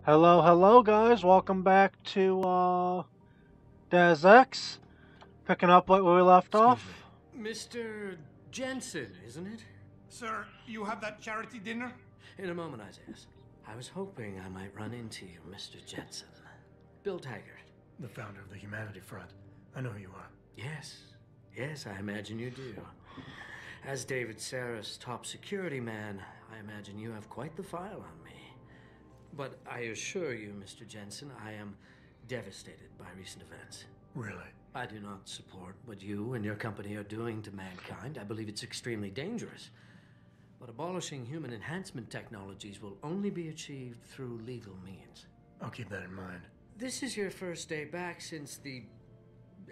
Hello, hello, guys. Welcome back to Des X. Picking up where we left Excuse me. off. Mr. Jensen, isn't it? Sir, you have that charity dinner? In a moment, Isaiah. I was hoping I might run into you, Mr. Jensen. Bill Taggart. The founder of the Humanity Front. I know who you are. Yes, I imagine you do. As David Sarah's top security man, I imagine you have quite the file on me. But I assure you, Mr. Jensen, I am devastated by recent events. Really? I do not support what you and your company are doing to mankind. I believe it's extremely dangerous. But abolishing human enhancement technologies will only be achieved through legal means. I'll keep that in mind. This is your first day back since the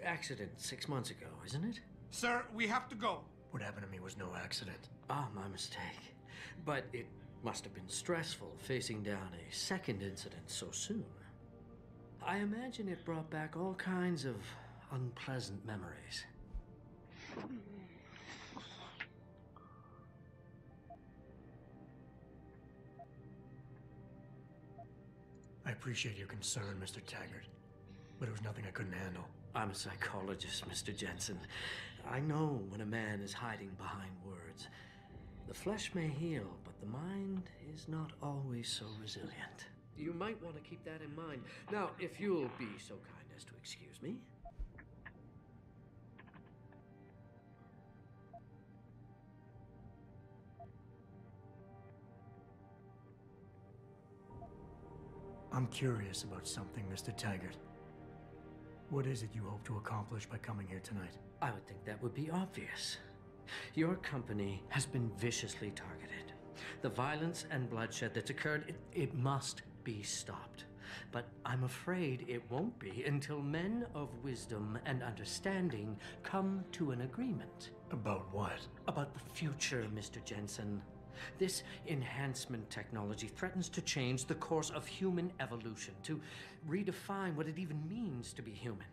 accident 6 months ago, isn't it? Sir, we have to go. What happened to me was no accident. Ah, my mistake. But it must have been stressful facing down a second incident so soon. I imagine it brought back all kinds of unpleasant memories. I appreciate your concern, Mr. Taggart, but it was nothing I couldn't handle. I'm a psychologist, Mr. Jensen. I know when a man is hiding behind words. The flesh may heal, but the mind is not always so resilient. You might want to keep that in mind. Now, if you'll be so kind as to excuse me. I'm curious about something, Mr. Taggart. What is it you hope to accomplish by coming here tonight? I would think that would be obvious. Your company has been viciously targeted. The violence and bloodshed that's occurred, it must be stopped. But I'm afraid it won't be until men of wisdom and understanding come to an agreement. About what? About the future, Mr. Jensen. This enhancement technology threatens to change the course of human evolution, to redefine what it even means to be human.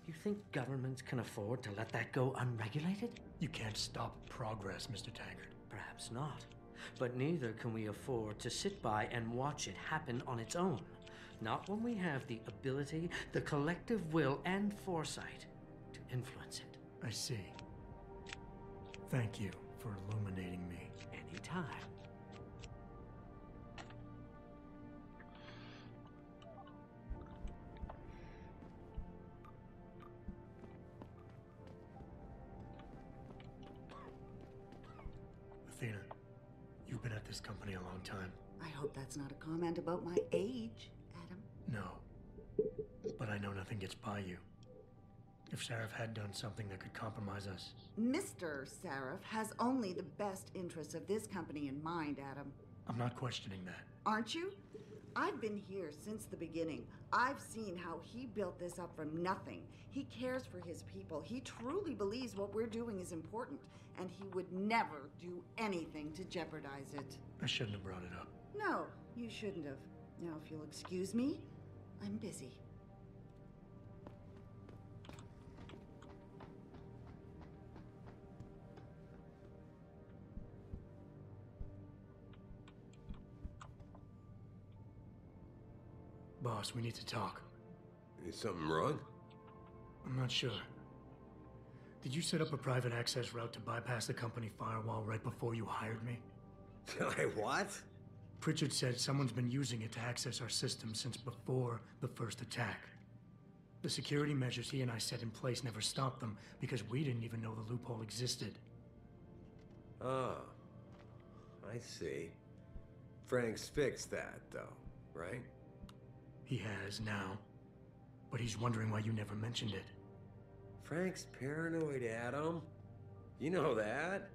You think governments can afford to let that go unregulated? You can't stop progress, Mr. Taggart. Perhaps not. But neither can we afford to sit by and watch it happen on its own. Not when we have the ability, the collective will, and foresight to influence it. I see. Thank you for illuminating me. Anytime. Athena, you've been at this company a long time. I hope that's not a comment about my age, Adam. No. But I know nothing gets by you. If Sarah had done something that could compromise us. Mr. Saraf has only the best interests of this company in mind, Adam. I'm not questioning that. Aren't you? I've been here since the beginning. I've seen how he built this up from nothing. He cares for his people. He truly believes what we're doing is important, and he would never do anything to jeopardize it. I shouldn't have brought it up. No, you shouldn't have. Now, if you'll excuse me, I'm busy. Boss, we need to talk. Is something wrong? I'm not sure. Did you set up a private access route to bypass the company firewall right before you hired me? I what? Pritchard said someone's been using it to access our system since before the first attack. The security measures he and I set in place never stopped them because we didn't even know the loophole existed. Oh, I see. Frank's fixed that, though, right? He has now, but he's wondering why you never mentioned it. Frank's paranoid, Adam. You know that.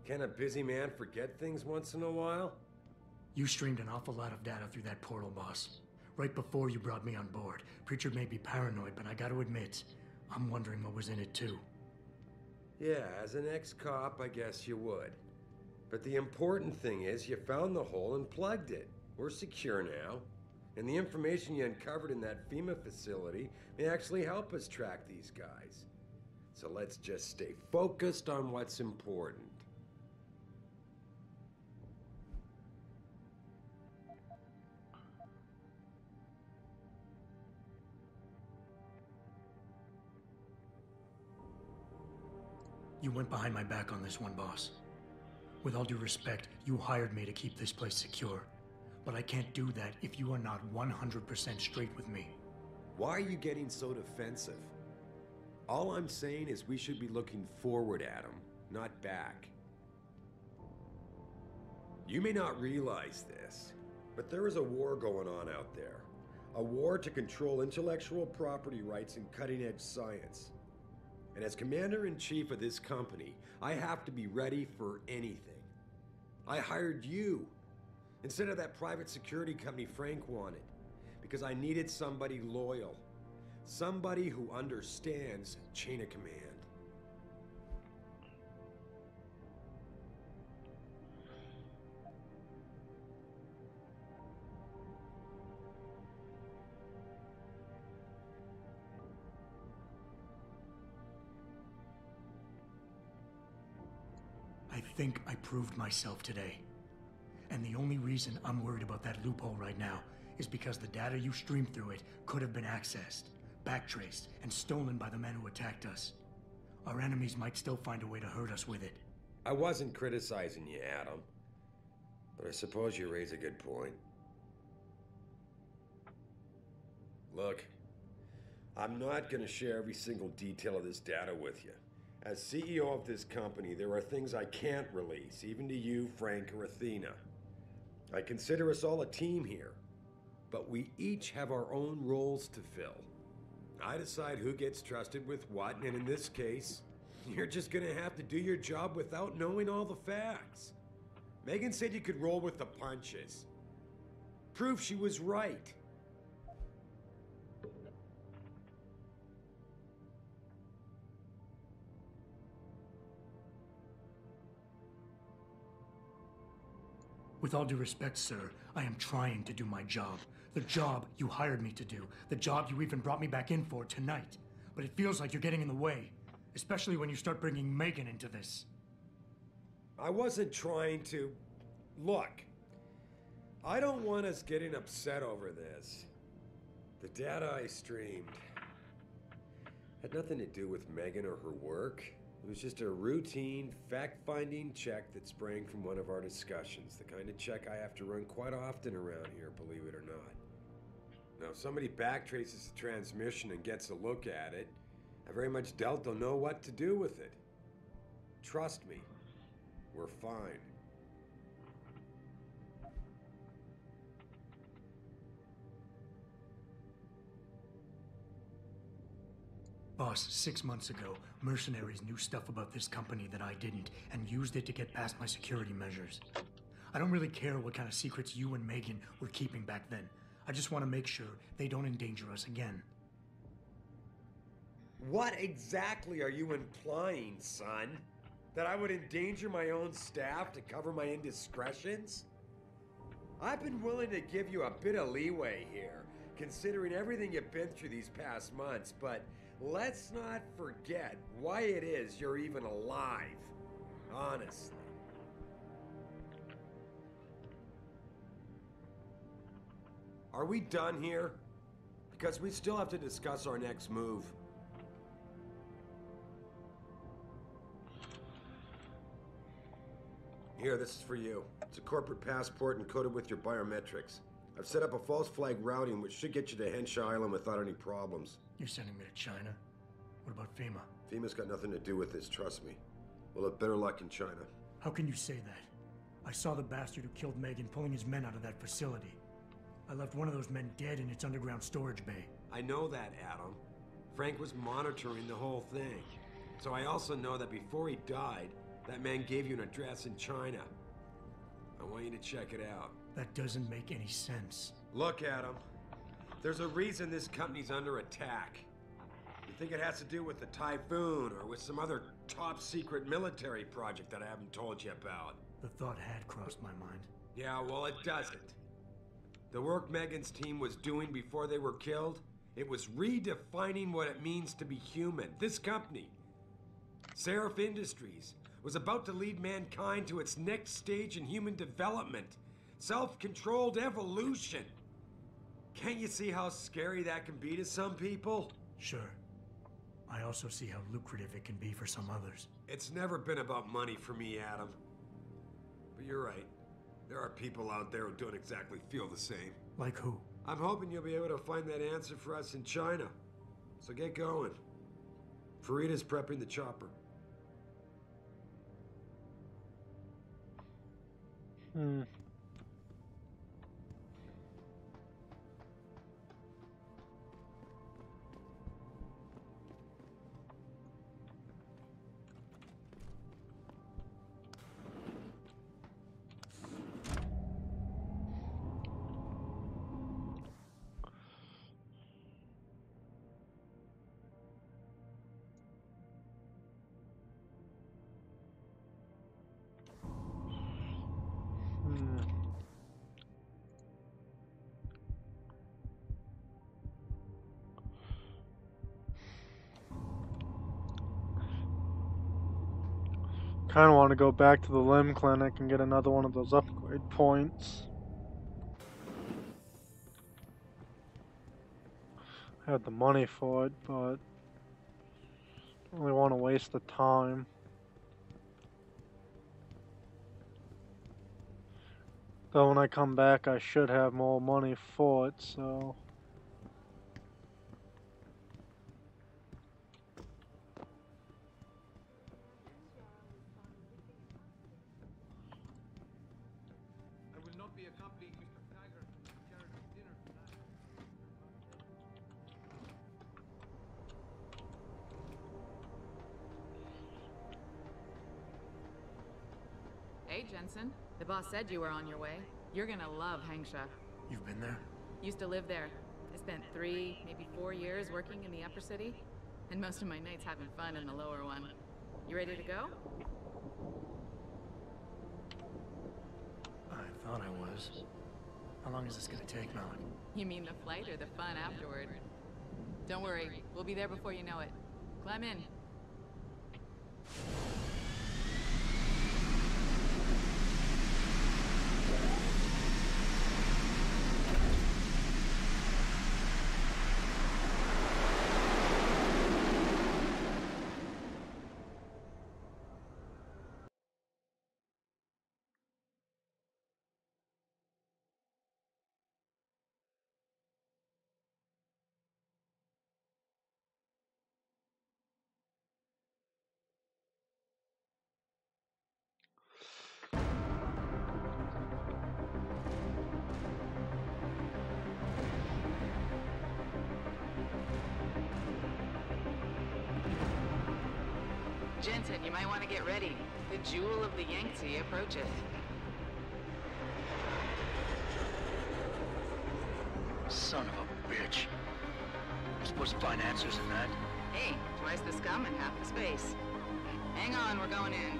Can a busy man forget things once in a while? You streamed an awful lot of data through that portal, boss. Right before you brought me on board. Pritchard may be paranoid, but I gotta admit, I'm wondering what was in it too. Yeah, as an ex-cop, I guess you would. But the important thing is you found the hole and plugged it. We're secure now. And the information you uncovered in that FEMA facility may actually help us track these guys. So let's just stay focused on what's important. You went behind my back on this one, boss. With all due respect, you hired me to keep this place secure. But I can't do that if you are not 100% straight with me. Why are you getting so defensive? All I'm saying is we should be looking forward at him, not back. You may not realize this, but there is a war going on out there. A war to control intellectual property rights and cutting-edge science. And as commander-in-chief of this company, I have to be ready for anything. I hired you instead of that private security company Frank wanted, because I needed somebody loyal. Somebody who understands chain of command. I think I proved myself today. And the only reason I'm worried about that loophole right now is because the data you streamed through it could have been accessed, backtraced, and stolen by the men who attacked us. Our enemies might still find a way to hurt us with it. I wasn't criticizing you, Adam. But I suppose you raise a good point. Look, I'm not going to share every single detail of this data with you. As CEO of this company, there are things I can't release, even to you, Frank, or Athena. I consider us all a team here, but we each have our own roles to fill. I decide who gets trusted with what, and in this case, you're just gonna have to do your job without knowing all the facts. Megan said you could roll with the punches. Proof she was right. With all due respect, sir, I am trying to do my job. The job you hired me to do. The job you even brought me back in for tonight. But it feels like you're getting in the way. Especially when you start bringing Megan into this. I wasn't trying to... Look, I don't want us getting upset over this. The data I streamed had nothing to do with Megan or her work. It was just a routine, fact-finding check that sprang from one of our discussions. The kind of check I have to run quite often around here, believe it or not. Now, if somebody backtraces the transmission and gets a look at it, I very much doubt they'll know what to do with it. Trust me, we're fine. Boss, 6 months ago, mercenaries knew stuff about this company that I didn't, and used it to get past my security measures. I don't really care what kind of secrets you and Megan were keeping back then. I just want to make sure they don't endanger us again. What exactly are you implying, son? That I would endanger my own staff to cover my indiscretions? I've been willing to give you a bit of leeway here, considering everything you've been through these past months, but let's not forget why it is you're even alive. Honestly. Are we done here? Because we still have to discuss our next move. Here, this is for you. It's a corporate passport encoded with your biometrics. I've set up a false flag routing which should get you to Henshaw Island without any problems. You're sending me to China? What about FEMA? FEMA's got nothing to do with this, trust me. We'll have better luck in China. How can you say that? I saw the bastard who killed Megan pulling his men out of that facility. I left one of those men dead in its underground storage bay. I know that, Adam. Frank was monitoring the whole thing. So I also know that before he died, that man gave you an address in China. I want you to check it out. That doesn't make any sense. Look, Adam. There's a reason this company's under attack. You think it has to do with the Typhoon or with some other top-secret military project that I haven't told you about? The thought had crossed my mind. Yeah, well, it doesn't. The work Megan's team was doing before they were killed, it was redefining what it means to be human. This company, Seraph Industries, was about to lead mankind to its next stage in human development. Self-controlled evolution. Can't you see how scary that can be to some people? Sure. I also see how lucrative it can be for some others. It's never been about money for me, Adam. But you're right. There are people out there who don't exactly feel the same. Like who? I'm hoping you'll be able to find that answer for us in China. So get going. Farida's prepping the chopper. Hmm. Hmm. Kind of want to go back to the limb clinic and get another one of those upgrade points. I had the money for it, but don't really want to waste the time. Though when I come back, I should have more money for it, so... I will not be accompanying Mr. Tiger to charity dinner tonight. Hey, Jensen. The boss said you were on your way. You're gonna love Hangsha. You've been there? Used to live there. I spent 3, maybe 4 years working in the upper city, and most of my nights having fun in the lower one. You ready to go? I thought I was. How long is this gonna take, Malik? You mean the flight or the fun afterward? Don't worry, we'll be there before you know it. Climb in. Jensen, you might want to get ready. The jewel of the Yangtze approaches. Son of a bitch. We're supposed to find answers in that? Hey, twice the scum and half the space. Hang on, we're going in.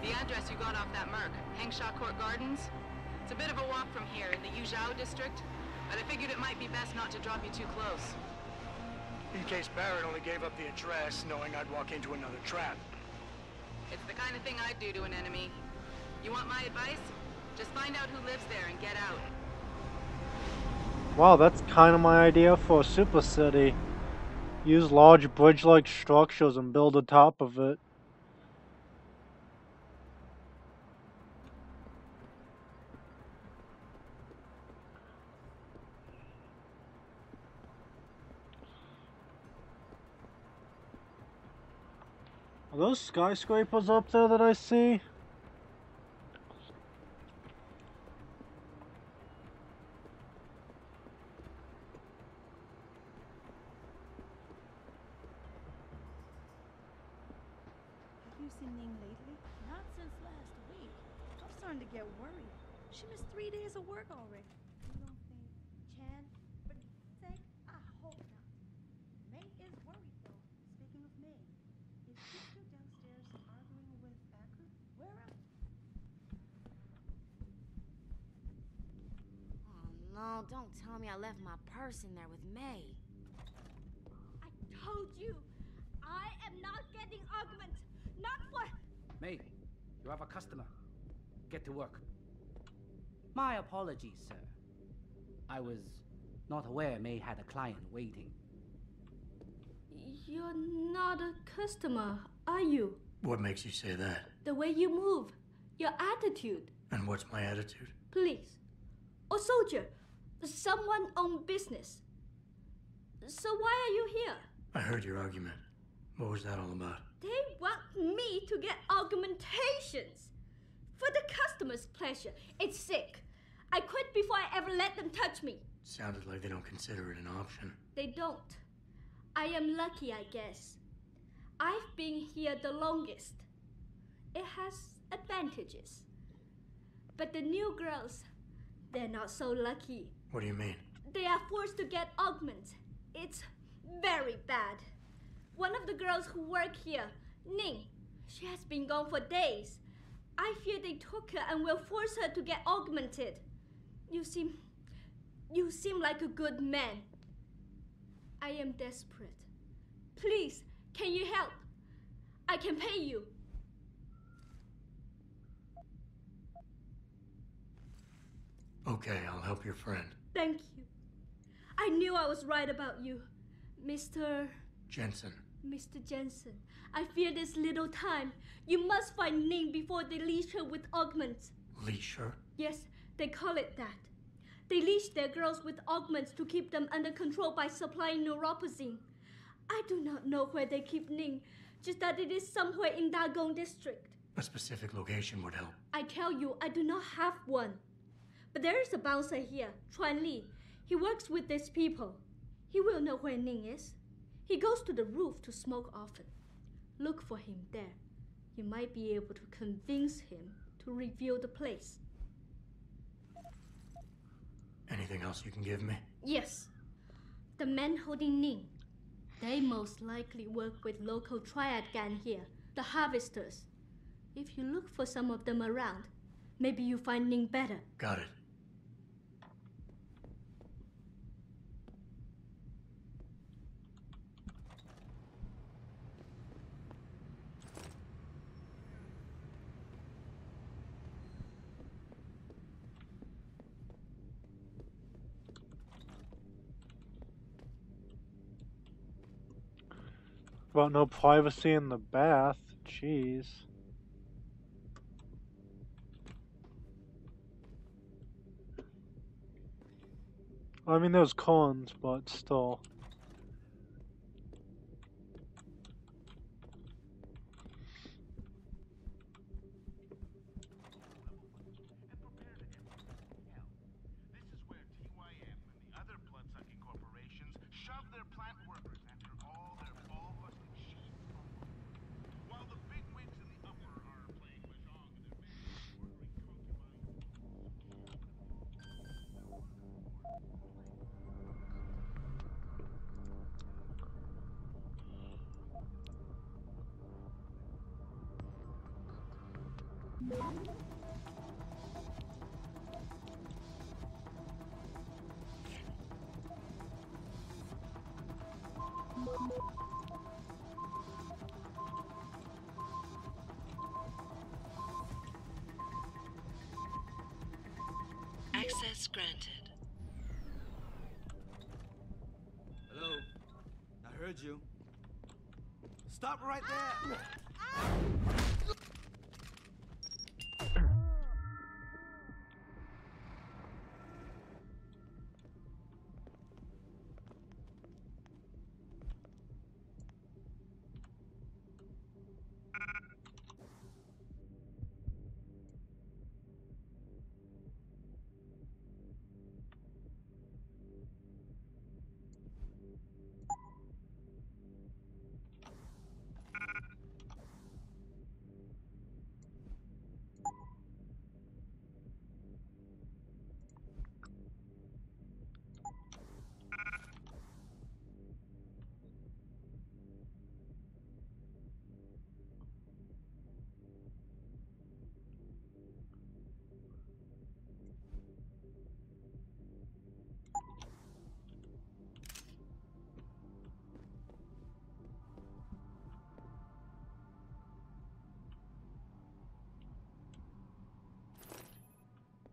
The address you got off that Merc, Hangshaw Court Gardens? It's a bit of a walk from here in the Yuzhou district, but I figured it might be best not to drop you too close. In case Barrett only gave up the address, knowing I'd walk into another trap. It's the kind of thing I'd do to an enemy. You want my advice? Just find out who lives there and get out. Wow, that's kind of my idea for a super city. Use large bridge-like structures and build atop of it. Are those skyscrapers up there that I see? Have you seen Ning lately? Not since last week. I'm starting to get worried. She missed 3 days of work already. You don't think Chan? For sake, I hope not. May is worried though. Speaking of May, is she still downstairs arguing with Acker? Where am Oh no, don't tell me I left my purse in there with May. I told you! I am not getting arguments! Not for... May, you have a customer. Get to work. My apologies, sir. I was not aware May had a client waiting. You're not a customer, are you? What makes you say that? The way you move, your attitude. And what's my attitude? Police. Or soldier. Someone on business. So why are you here? I heard your argument. What was that all about? They want me to get augmentations. For the customer's pleasure. It's sick. I quit before I ever let them touch me. Sounded like they don't consider it an option. They don't. I am lucky, I guess. I've been here the longest. It has advantages. But the new girls, they're not so lucky. What do you mean? They are forced to get augments. It's very bad. One of the girls who work here, Ning, she has been gone for days. I fear they took her and will force her to get augmented. You seem like a good man. I am desperate. Please, can you help? I can pay you. Okay, I'll help your friend. Thank you. I knew I was right about you, Mr. Jensen. Mr. Jensen. I fear this little time. You must find Ning before they leash her with augments. Leash her? Yes, they call it that. They leash their girls with augments to keep them under control by supplying neuropozyne. I do not know where they keep Ning, just that it is somewhere in Dagong district. A specific location would help. I tell you, I do not have one. But there is a bouncer here, Chuan Li. He works with these people. He will know where Ning is. He goes to the roof to smoke often. Look for him there. You might be able to convince him to reveal the place. Anything else you can give me? Yes. The men holding Ning. They most likely work with local triad gang here, the harvesters. If you look for some of them around, maybe you find Ning better. Got it. About no privacy in the bath. Jeez. I mean, there's cons, but still. Access granted. Hello? I heard you. Stop right there!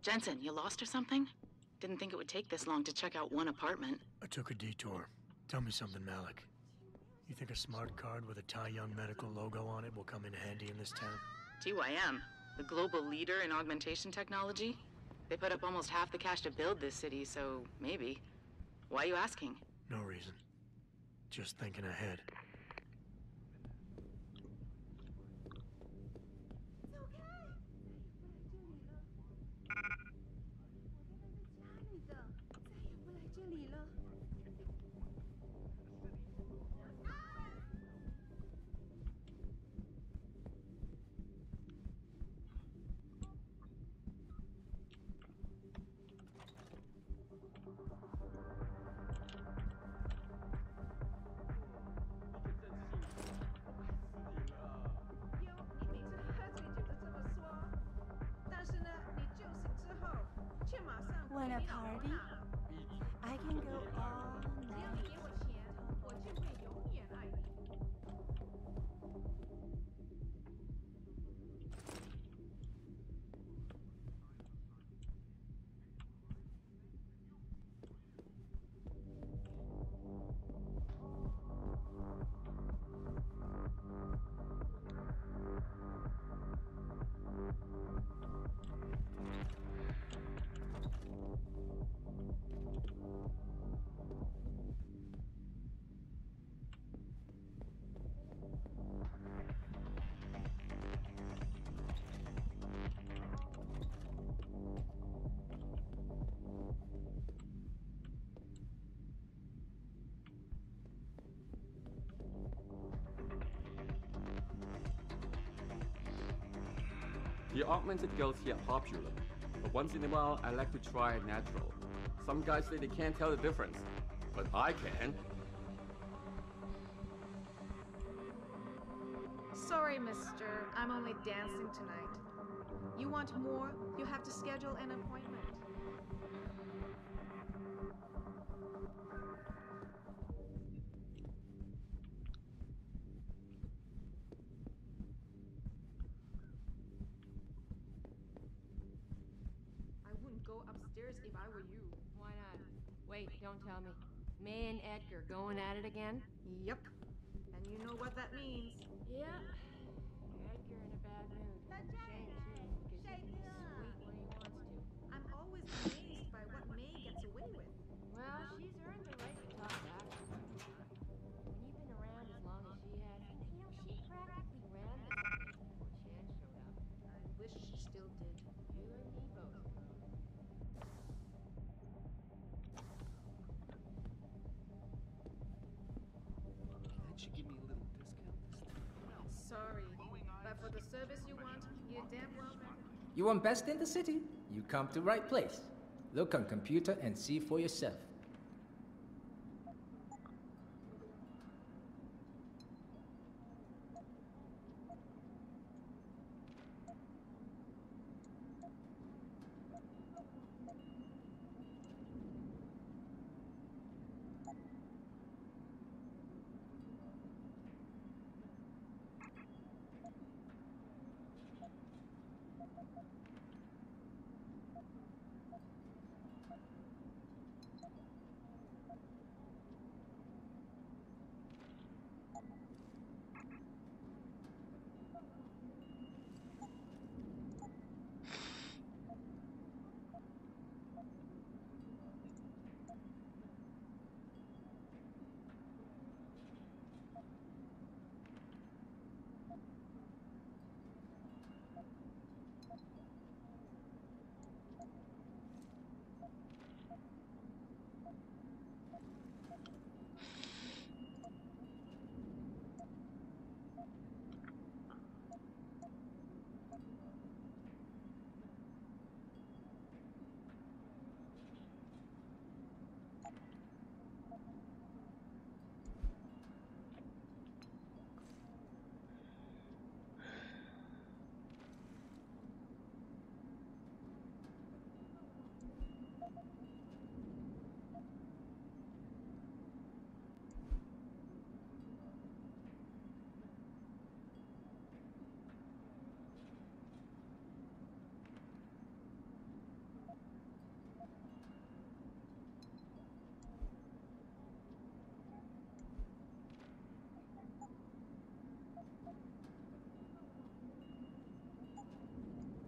Jensen, you lost or something? Didn't think it would take this long to check out one apartment. I took a detour. Tell me something, Malik. You think a smart card with a Tai Young Medical logo on it will come in handy in this town? TYM, the global leader in augmentation technology. They put up almost half the cash to build this city, so maybe. Why are you asking? No reason. Just thinking ahead. Want a party? I can go all night. The augmented girls here are popular, but once in a while I like to try natural. Some guys say they can't tell the difference, but I can. Sorry, mister. I'm only dancing tonight. You want more? You have to schedule an appointment. I wouldn't go upstairs if I were you. Why not? Wait, don't tell me. May and Edgar going at it again? Yep. And you know what that means. Yeah. Edgar in a bad mood. Shame, too, because he can be sweet when he wants to. I'm always amazed by what May gets away with. Well, she's earned the right to talk back. When you've been around as long as she has, she practically ran this place before Chan showed up. I wish she still did. You and me both, girl. Can't you give me a little discount this time? Sorry, but for the service you want, you damn well better. You want best in the city? You come to right place. Look on computer and see for yourself.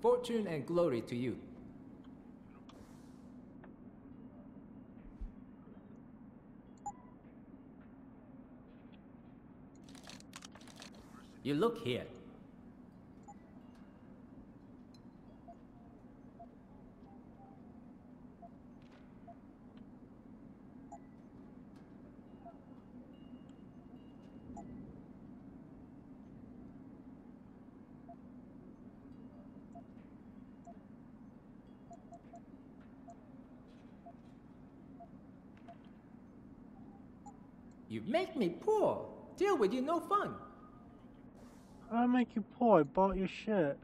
Fortune and glory to you. You look here. You make me poor. Deal with you no fun. How'd I make you poor? I bought your shit.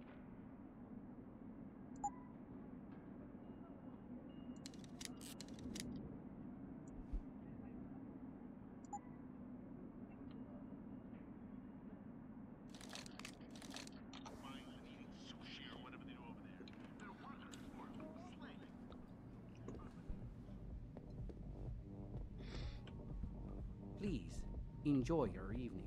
Please, enjoy your evening.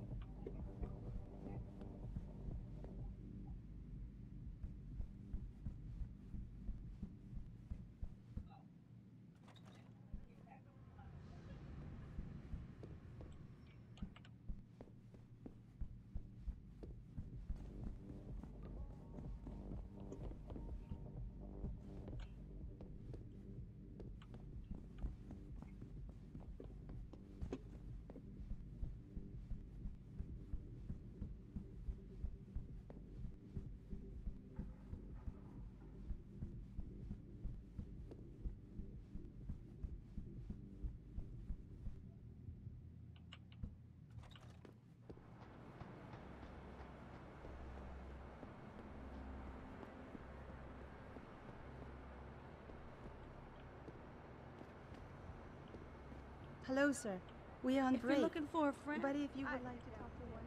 Hello, sir. We are on If break. you're looking for a friend, But if you would like to talk to one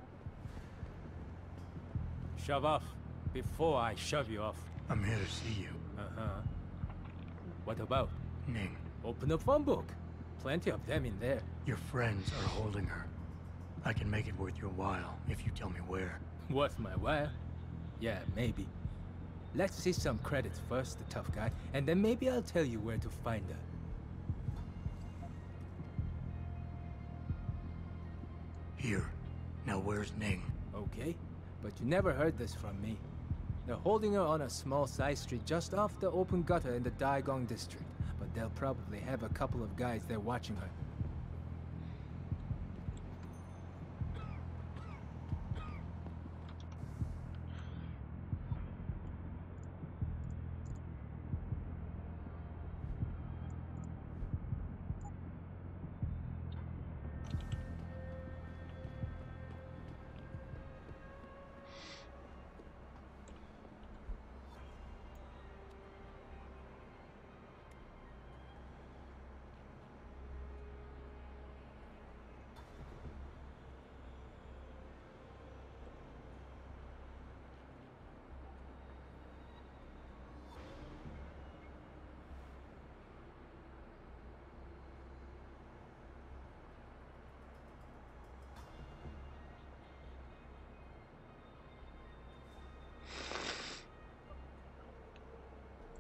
of Shove off before I shove you off. I'm here to see you. Uh-huh. What about? Ning. Open the phone book. Plenty of them in there. Your friends are holding her. I can make it worth your while if you tell me where. Worth my while? Yeah, maybe. Let's see some credits first, the tough guy, and then maybe I'll tell you where to find her. Here. Now where's Ning? Okay, but you never heard this from me. They're holding her on a small side street just off the open gutter in the Daigong district, but they'll probably have a couple of guys there watching her.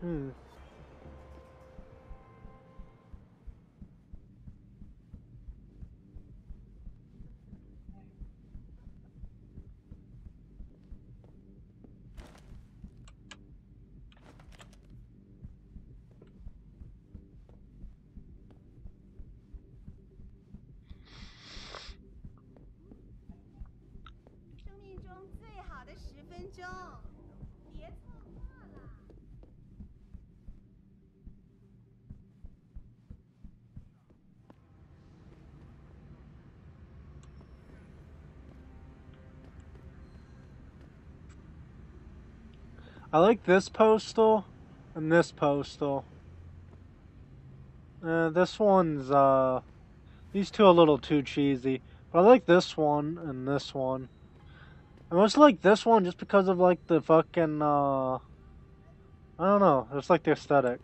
Hmm. I like this postal and this postal. This one's, these two are a little too cheesy. But I like this one and this one. I mostly like this one just because of, like, the fucking, I don't know. It's like the aesthetic.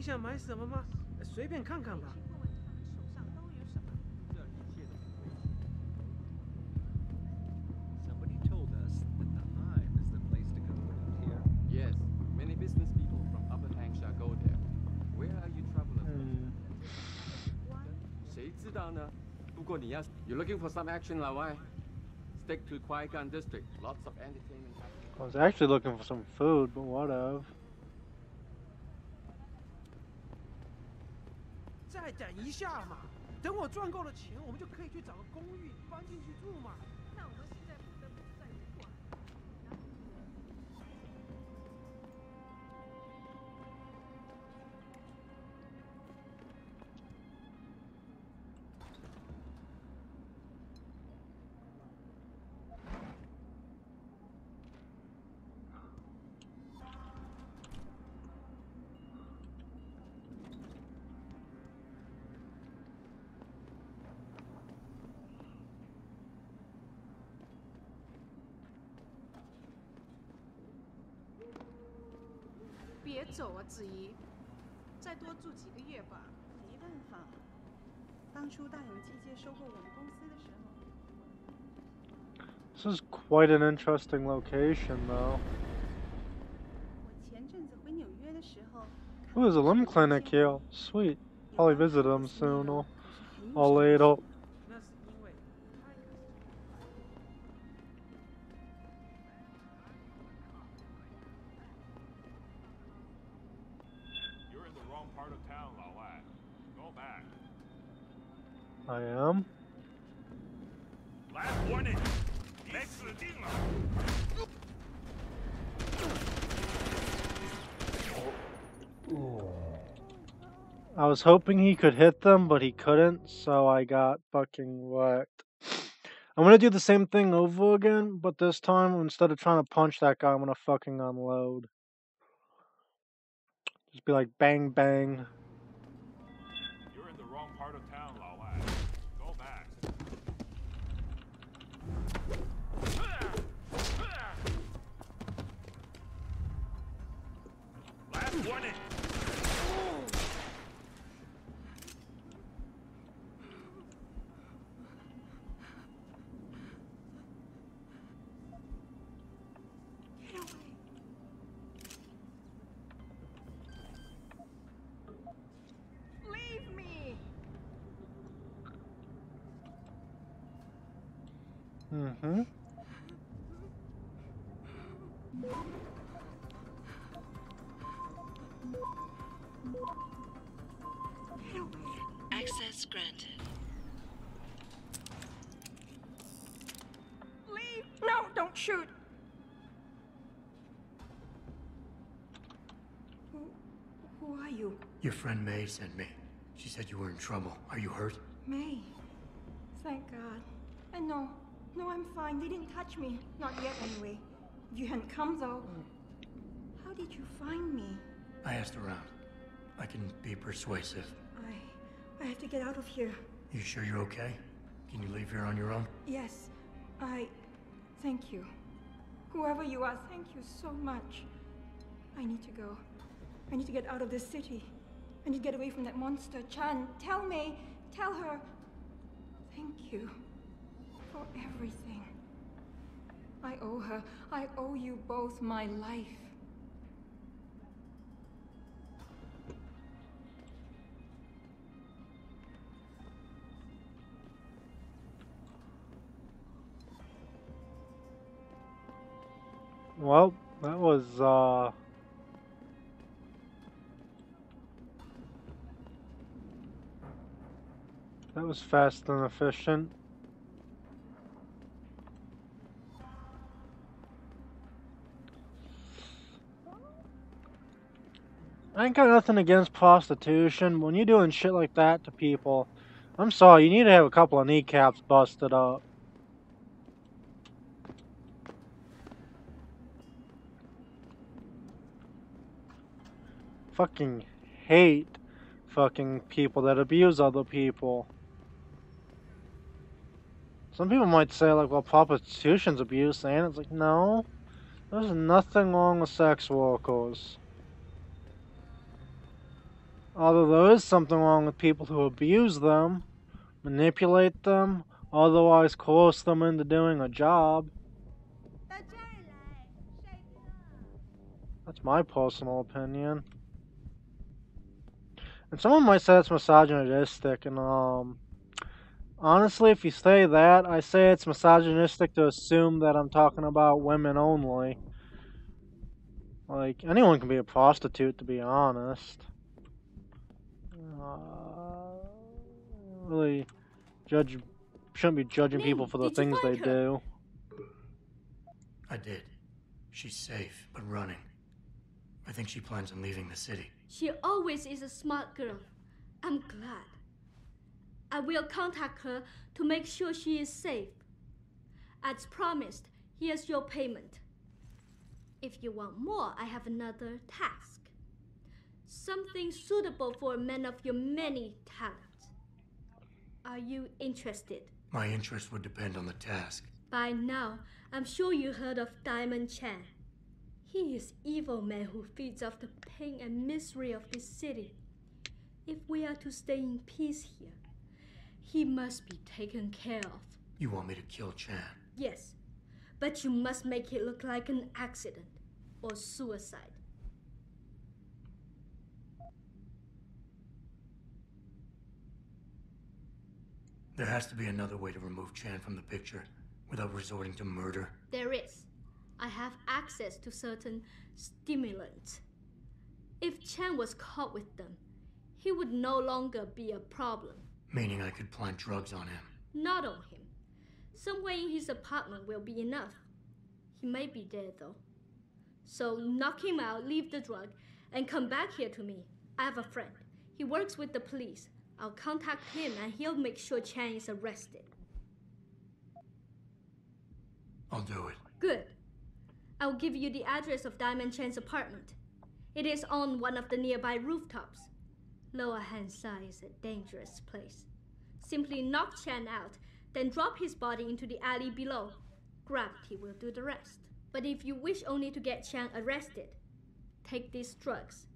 想买什么吗？随便看看吧。Somebody told us that the Hive is the place to go around here. Yes, many business people from Upper Hampshire go there. Where are you travelers from? 谁知道呢？不过你要 You're looking for some action, 老外 Stick to Qui-Gon District. Lots of entertainment happening. I was actually looking for some food, but whatever. 再等一下嘛，等我赚够了钱，我们就可以去找个公寓搬进去住嘛。那我们现在不得不在旅馆。别走啊，子怡，再多住几个月吧。没办法，当初大有季接收购我们公司的时候， This is quite an interesting location, though. 我前阵子回纽约的时候， Ooh, there's a limb clinic here. Sweet. Probably visit them soon or later. 那是因为太可惜。 You're in the wrong part of town, 老外. Go back. I am. Last warning. 你死定了. I was hoping he could hit them, but he couldn't, so I got fucking wrecked. I'm gonna do the same thing over again, but this time, instead of trying to punch that guy, I'm gonna fucking unload. Just be like, bang, bang. You're in the wrong part of town, 老外. Go back. Last warning. Leave me. Mm-hmm. Access granted. Leave. No, don't shoot. Who are you? Your friend May sent me. She said you were in trouble. Are you hurt? May. Thank God. And no, I'm fine. They didn't touch me. Not yet, anyway. If you hadn't come, though. How did you find me? I asked around. I can be persuasive. I have to get out of here. You sure you're okay? Can you leave here on your own? Yes. Thank you. Whoever you are, thank you so much. I need to go. I need to get out of this city. I need to get away from that monster. Chan, tell May. Tell her. Thank you. For everything. I owe her. I owe you both my life. Well, that was, that was fast and efficient. I ain't got nothing against prostitution. When you're doing shit like that to people, I'm sorry, you need to have a couple of kneecaps busted up. Fucking hate fucking people that abuse other people. Some people might say, like, well, prostitution's abuse, and it's like, no. There's nothing wrong with sex workers. Although there is something wrong with people who abuse them, manipulate them, otherwise coerce them into doing a job. That's my personal opinion. And someone might say it's misogynistic, and honestly, if you say that, I say it's misogynistic to assume that I'm talking about women only. Like, anyone can be a prostitute, to be honest. Really shouldn't be judging people for the did you things they find her? do. I did. She's safe, but running. I think she plans on leaving the city. She always is a smart girl. I'm glad. I will contact her to make sure she is safe. As promised, here's your payment. If you want more, I have another task. Something suitable for a man of your many talents. Are you interested? My interest would depend on the task. By now, I'm sure you heard of Diamond Chan. He is evil man who feeds off the pain and misery of this city. If we are to stay in peace here, he must be taken care of. You want me to kill Chan? Yes, but you must make it look like an accident or suicide. There has to be another way to remove Chan from the picture without resorting to murder. There is. I have access to certain stimulants. If Chan was caught with them, he would no longer be a problem. Meaning I could plant drugs on him. Not on him. Somewhere in his apartment will be enough. He may be dead though. So knock him out, leave the drug, and come back here to me. I have a friend. He works with the police. I'll contact him and he'll make sure Chan is arrested. I'll do it. Good. I'll give you the address of Diamond Chan's apartment. It is on one of the nearby rooftops. Lower Hansa is a dangerous place. Simply knock Chan out, then drop his body into the alley below. Gravity will do the rest. But if you wish only to get Chan arrested, take these drugs.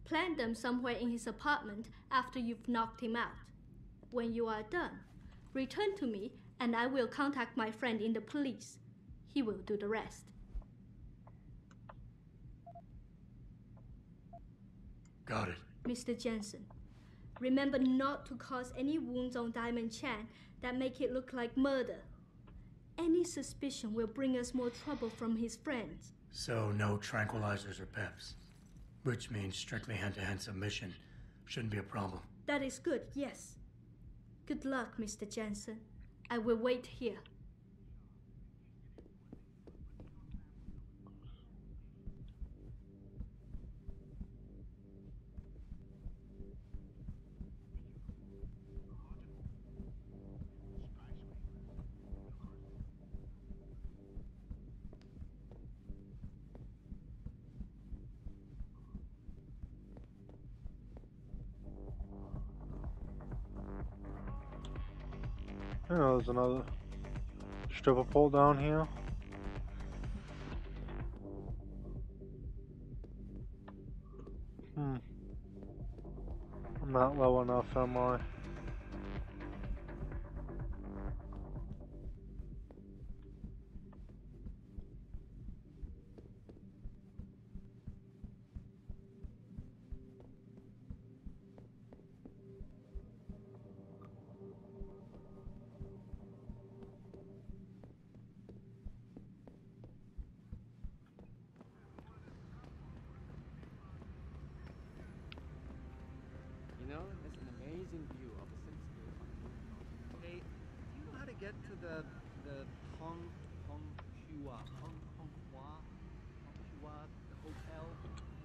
Plant them somewhere in his apartment after you've knocked him out. When you are done, return to me and I will contact my friend in the police. He will do the rest. Got it. Mr. Jensen, remember not to cause any wounds on Diamond Chan that make it look like murder. Any suspicion will bring us more trouble from his friends. So no tranquilizers or peps. Which means strictly hand-to-hand submission shouldn't be a problem. That is good, yes. Good luck, Mr. Jensen. I will wait here. Oh, there's another stripper pole down here. I'm not low enough, am I? You know, there's an amazing view of the city square. Hey, do you know how to get to the Hong Hua hotel?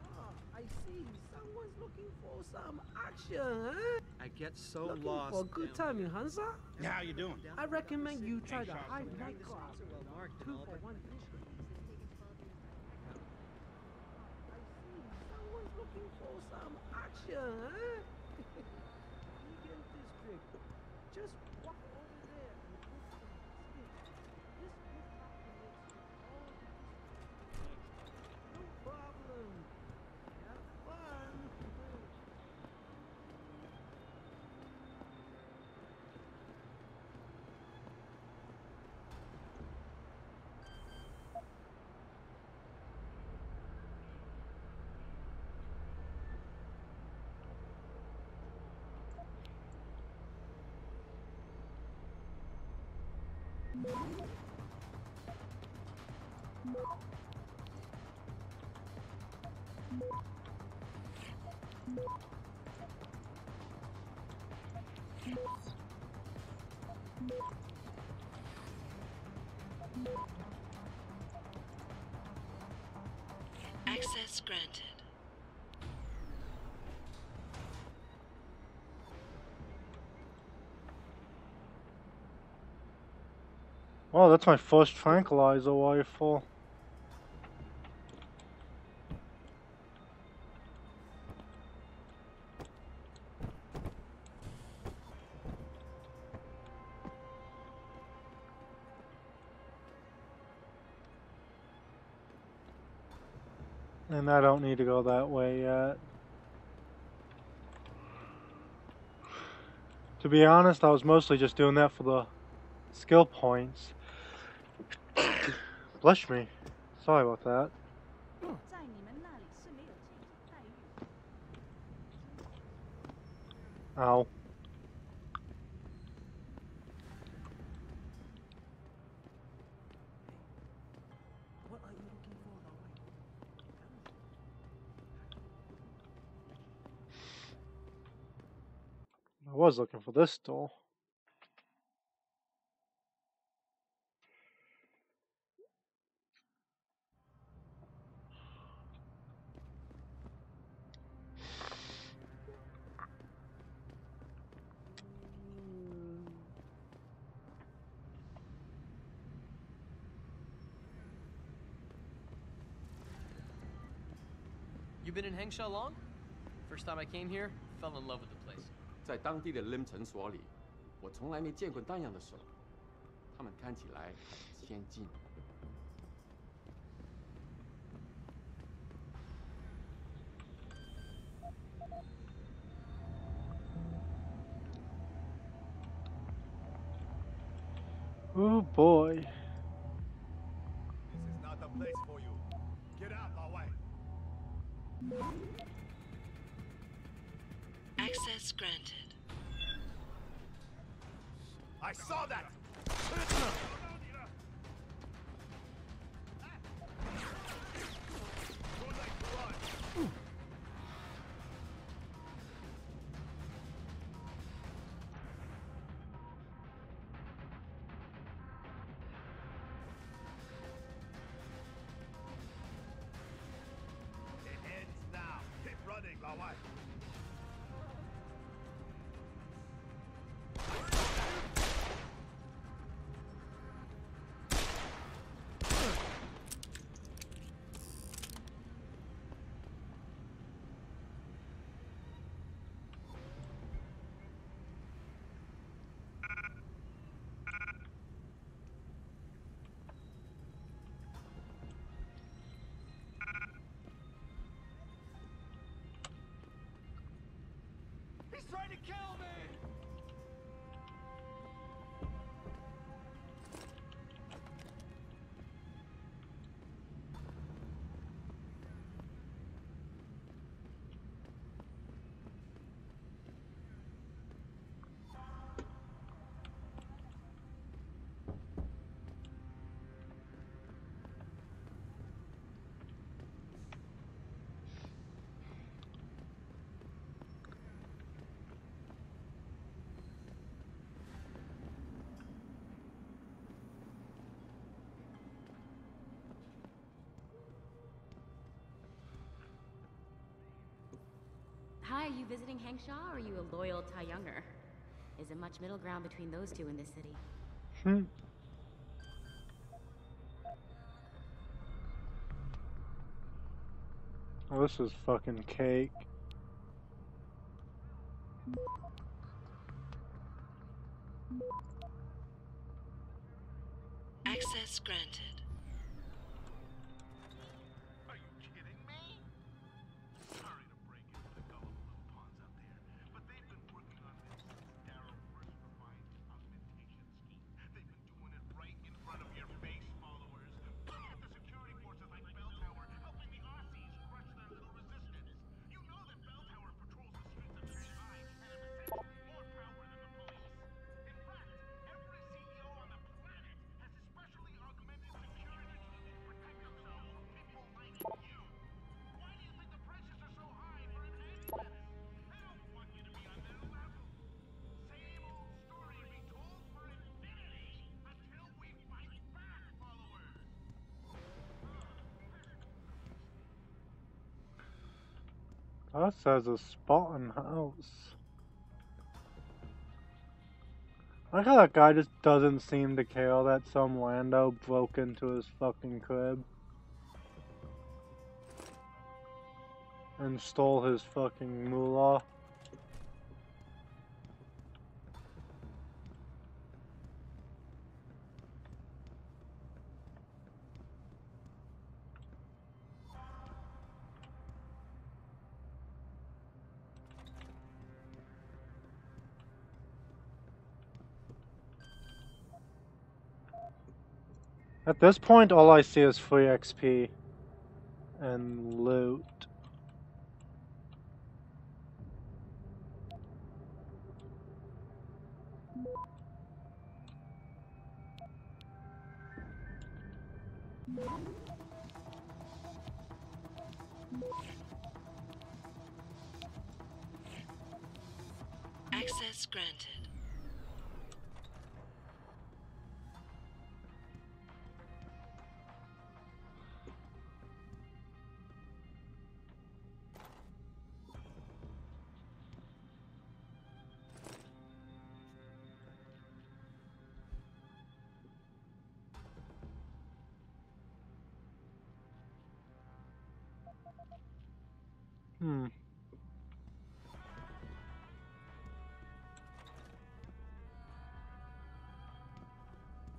Ah, I see. Someone's looking for some action, huh? I get so Looking lost. for a good time in Hansa? Yeah, how you doing? I recommend you try the high nightclub. 2 for 1 ticket. I see. Someone's looking for some action, huh? Vegan District. Just walk over there and look for the This rooftop connects to all the districts. No problem. Have fun. Access granted. Oh, that's my first tranquilizer rifle. And I don't need to go that way yet. To be honest, I was mostly just doing that for the skill points. Bless me. Sorry about that. 在你们那里是没有这种待遇。 Ow. What are you looking for, Lawai? I was looking for this door. You been in Hengsha long? First time I came here, fell in love with the place. 在当地的 Lim 诊所里，我从来没见过那样的手，他们看起来很先进。Oh boy. This is not the place for you. Get out, Lawai. Access granted. I saw that! It ends now. Keep running, Lawai. He's trying to kill me! Hi, are you visiting Hengsha or are you a loyal Tai Younger? Is there much middle ground between those two in this city? Oh, this is fucking cake. Access granted. Are you kidding me? Sorry to break it to the gullible little pawns out there, but they've been working on this since Darrow first refined his augmentation scheme. They've been doing it right in front of your face, followers. Look at the security forces like Bell Tower helping the Aussies crush their little resistance. You know that Bell Tower patrols the streets of Shanghai and has essentially more power than the police. In fact, every CEO on the planet That says a Spartan house. I like how that guy just doesn't seem to care that some rando broke into his fucking crib and stole his fucking moolah. At this point, all I see is free XP and loot. Access granted.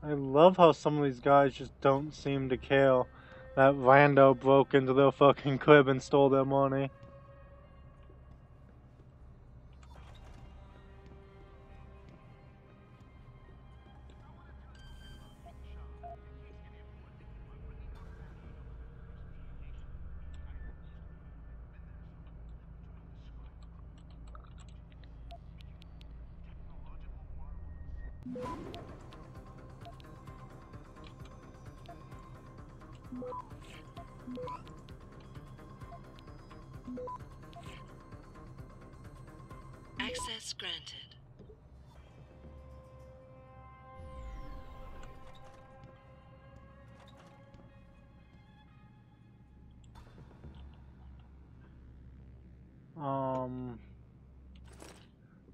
I love how some of these guys just don't seem to care that rando broke into their fucking crib and stole their money. Access granted.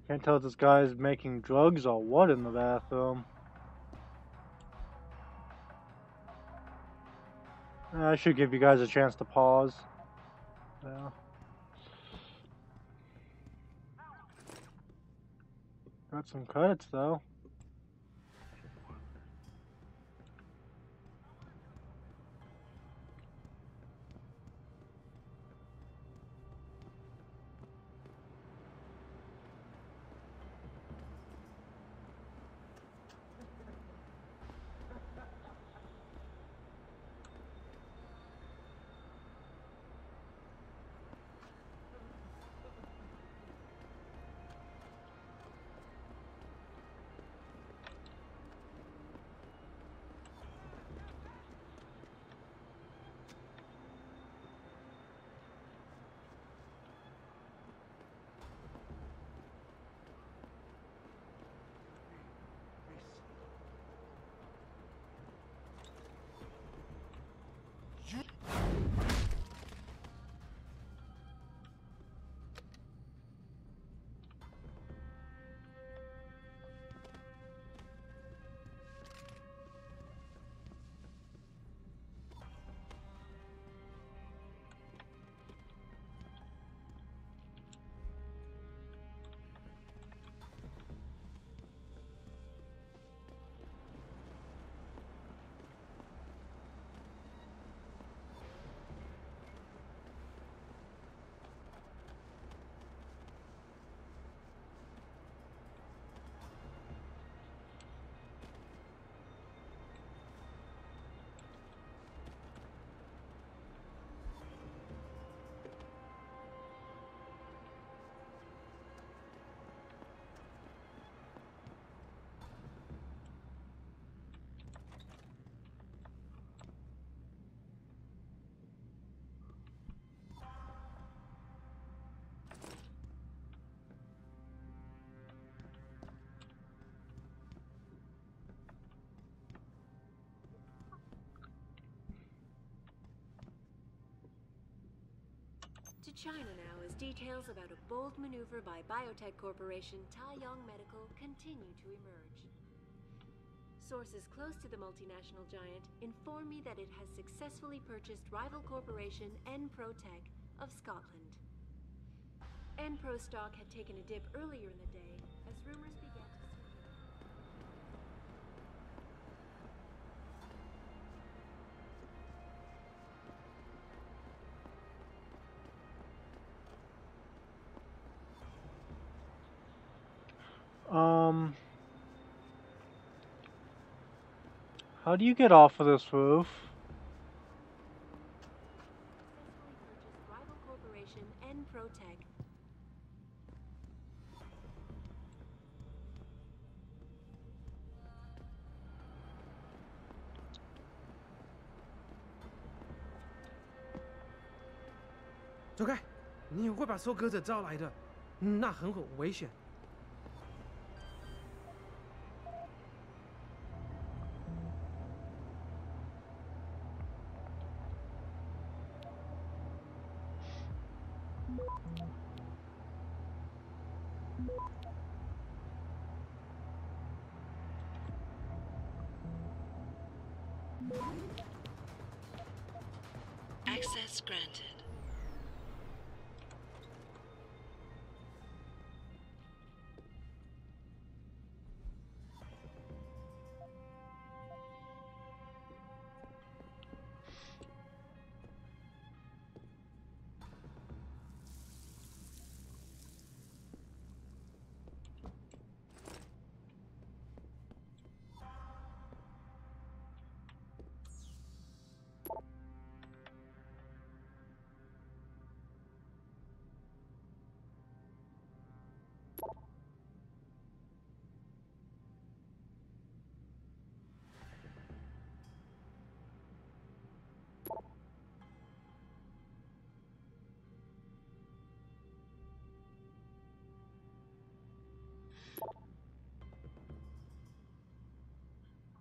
Can't tell if this guy's making drugs or what in the bathroom. I should give you guys a chance to pause. Yeah. Got some credits though. To China now as details about a bold maneuver by biotech corporation Taiyong Medical continue to emerge. Sources close to the multinational giant inform me that it has successfully purchased rival corporation Enprotech of Scotland. Enpro stock had taken a dip earlier in the day as rumors began to circulate. How do you get off of this roof? Rival corporation Enprotech.走开！你会把收割者招来的，那很危险。Access granted.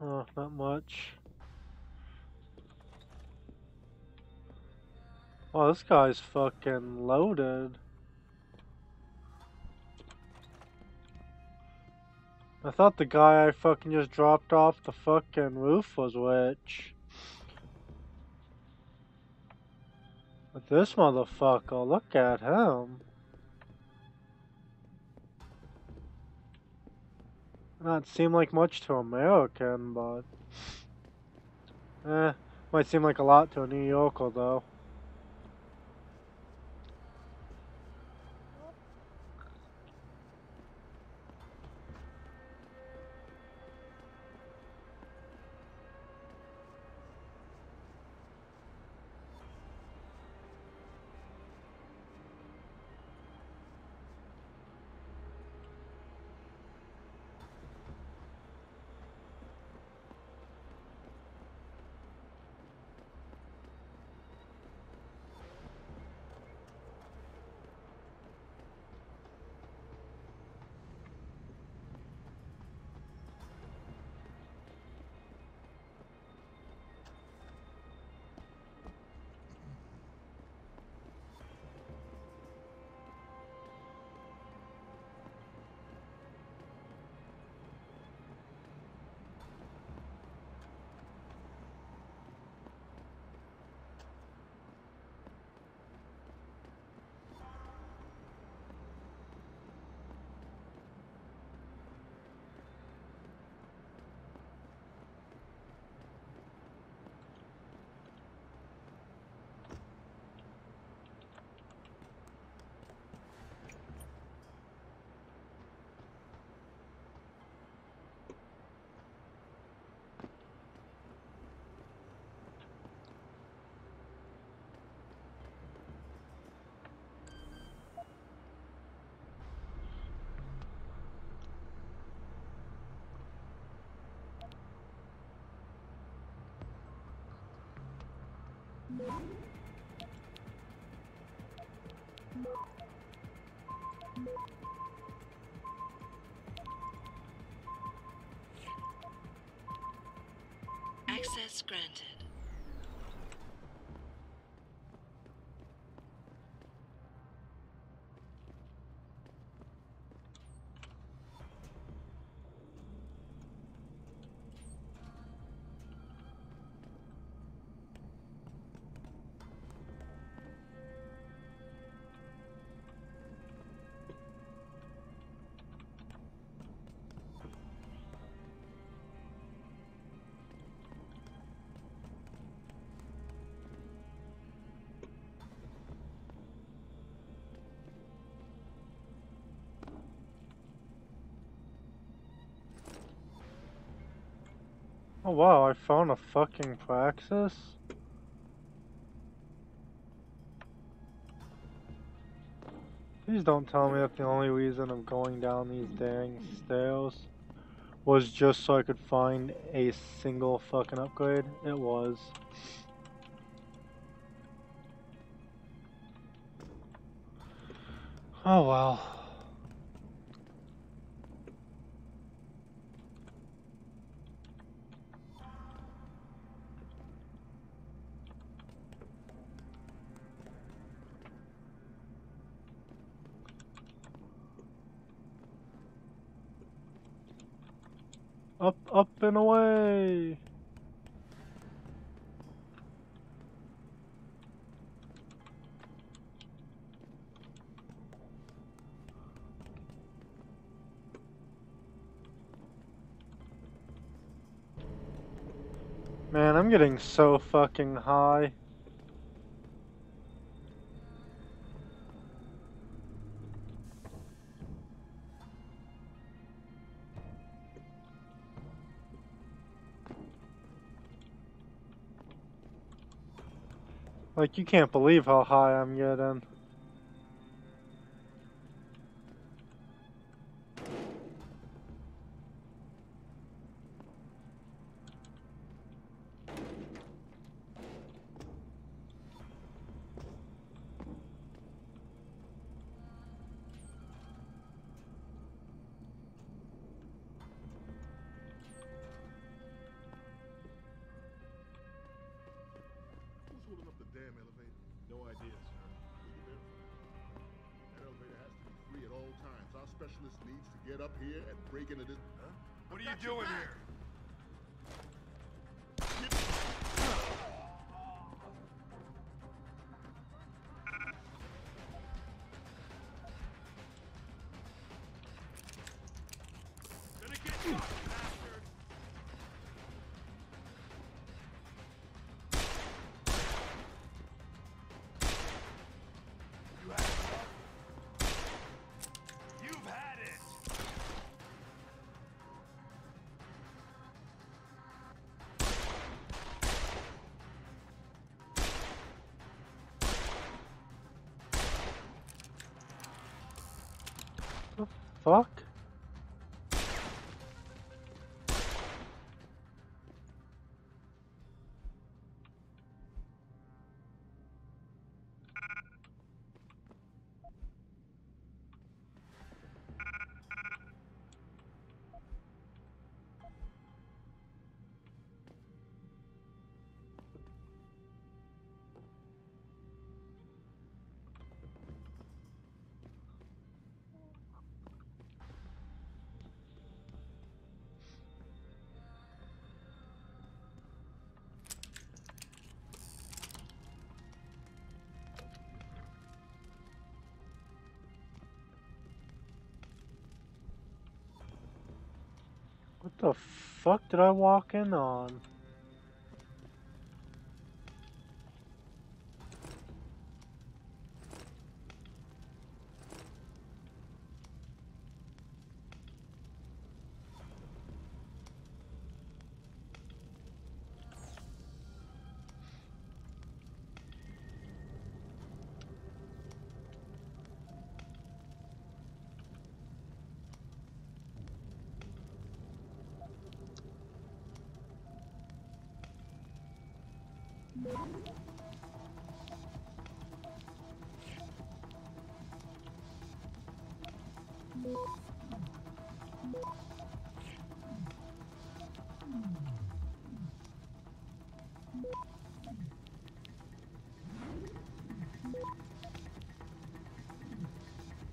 Oh, not much. Oh, this guy's fucking loaded. I thought the guy I fucking just dropped off the fucking roof was rich. But this motherfucker, look at him. Not seem like much to American, but might seem like a lot to a New Yorker though. Access granted. Oh wow, I found a fucking praxis? Please don't tell me that the only reason I'm going down these dang stairs was just so I could find a single fucking upgrade. It was. Oh well. Up, up and away! Man, I'm getting so fucking high. Like, you can't believe how high I'm getting. Who's holding up the damn elevator? No idea, sir. Will you verify? That elevator has to be free at all times. Our specialist needs to get up here and break into this. Huh? What are you doing here? Gonna get you, bastard! You had enough? You've had it! The fuck? What the fuck did I walk in on?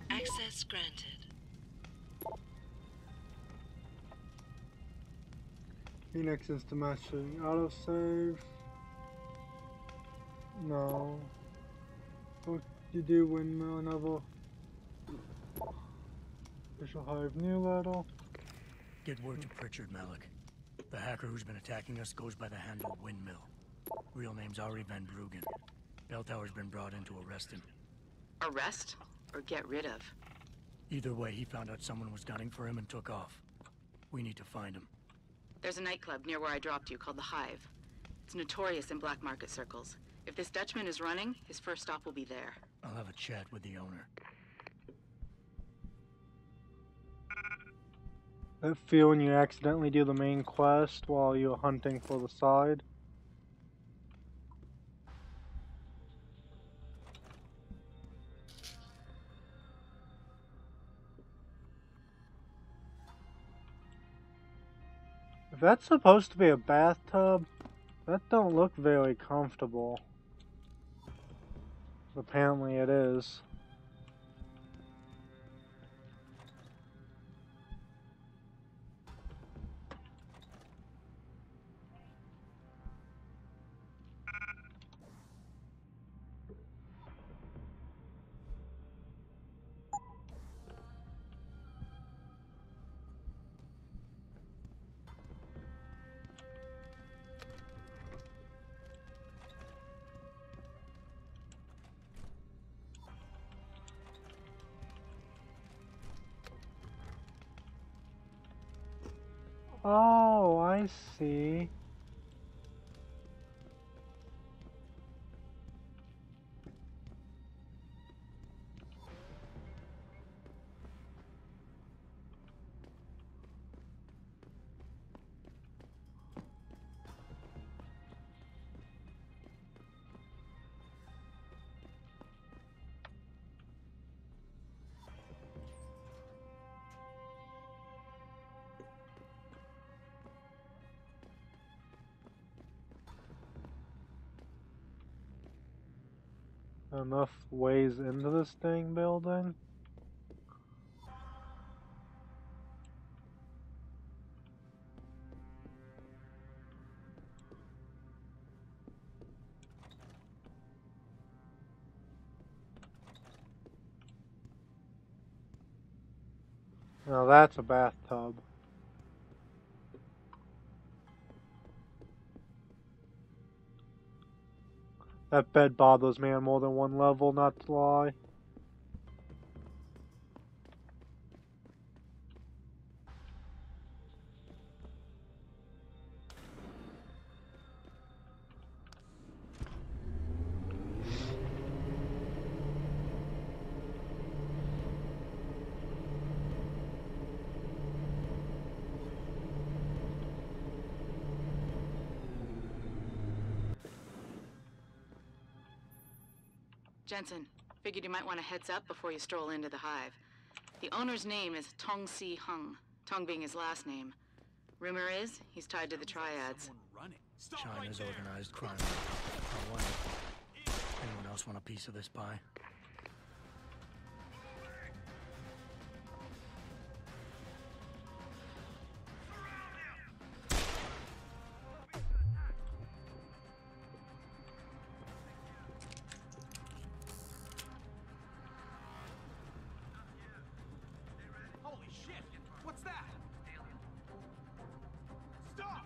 Access granted. Phoenix is domestic. Autosave. No. What you do windmill another? Official Hive new level. Get word to Pritchard, Malik. The hacker who's been attacking us goes by the handle Windmill. Real name's Ari Van Bruggen. Bell Tower's been brought in to arrest him. Arrest or get rid of? Either way, he found out someone was gunning for him and took off. We need to find him. There's a nightclub near where I dropped you called the Hive. It's notorious in black market circles. If this Dutchman is running, his first stop will be there. I'll have a chat with the owner. That feel when you accidentally do the main quest while you're hunting for the side. If that's supposed to be a bathtub, that don't look very comfortable. Apparently it is. Oh, I see. Enough ways into this dang building? Now that's a bathtub. That bed bothers me on more than one level, not to lie. Jensen, figured you might want a heads up before you stroll into the Hive. The owner's name is Tong Si Hung, Tong being his last name. Rumor is, he's tied to the Triads. China's organized crime. I want it. Anyone else want a piece of this pie? Holy shit! What's that? Stop!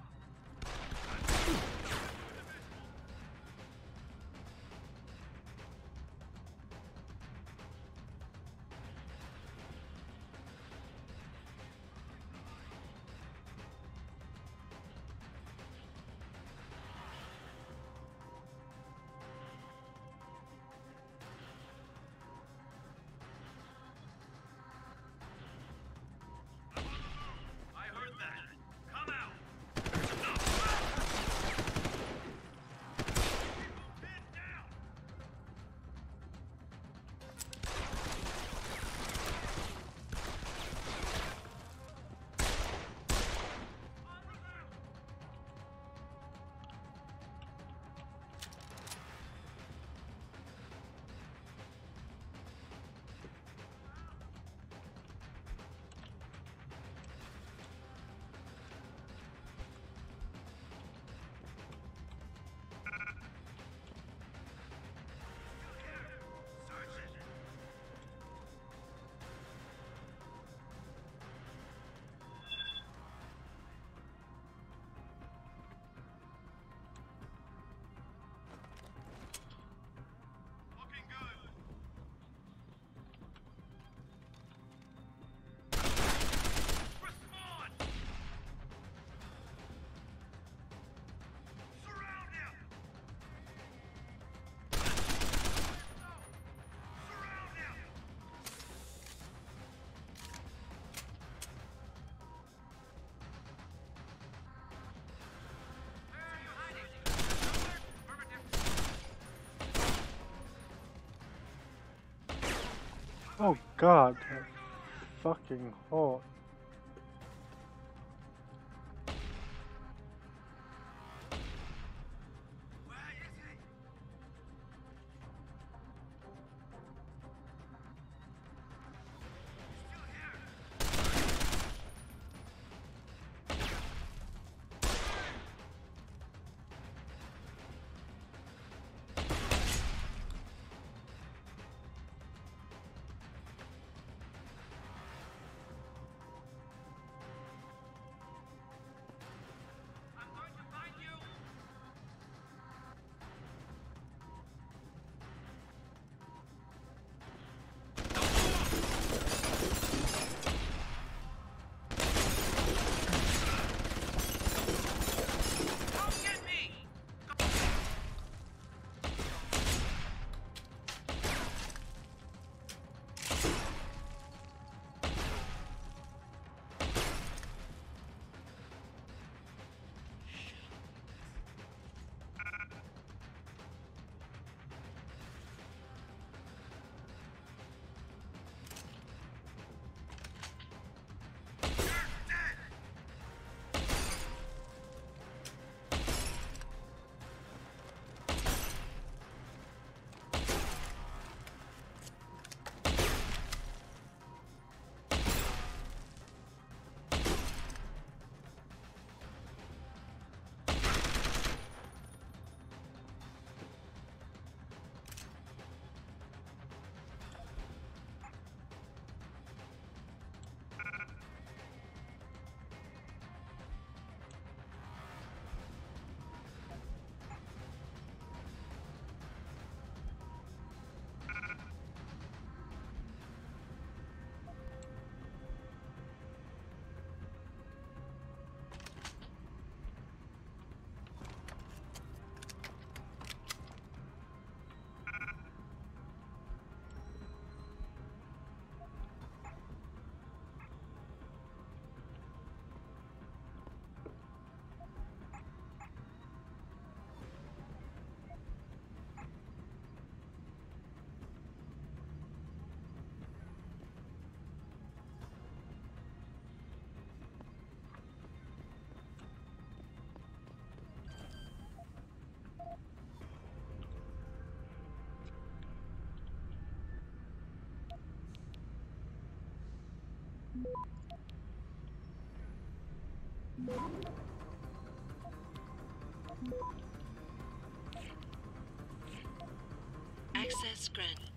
Oh god, that fucking hot. Access granted.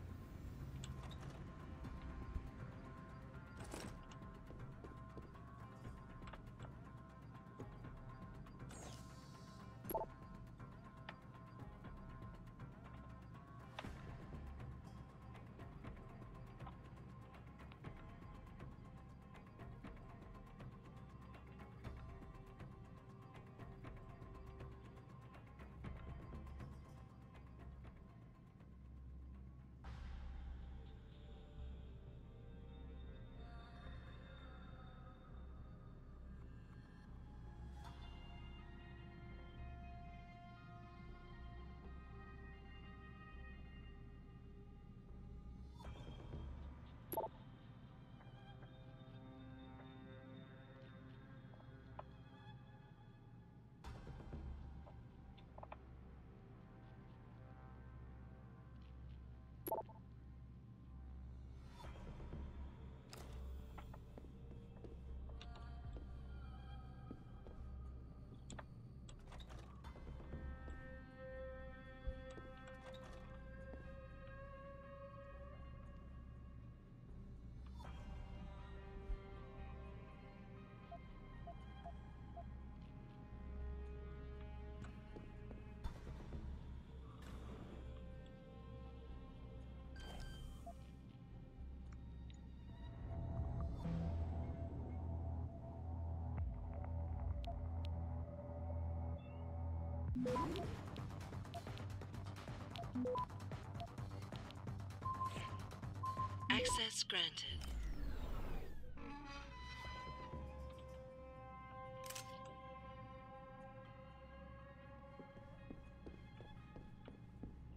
Access granted.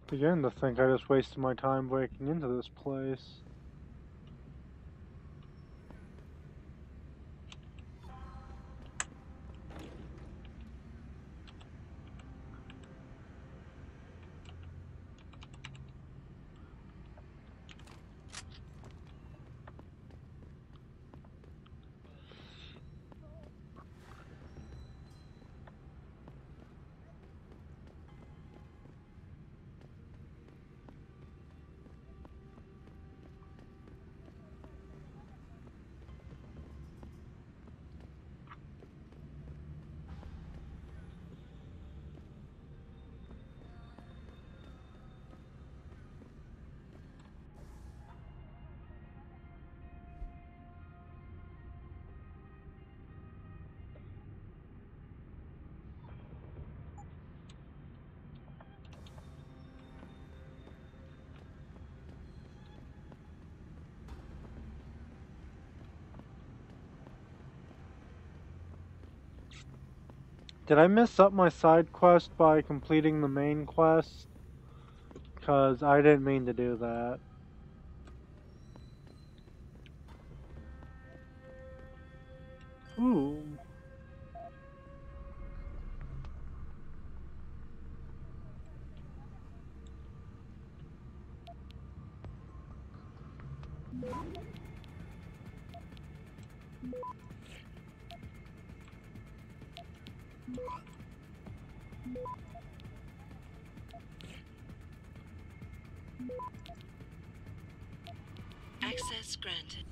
Beginning to think I just wasted my time breaking into this place. Did I mess up my side quest by completing the main quest? Because I didn't mean to do that. Ooh. Access granted.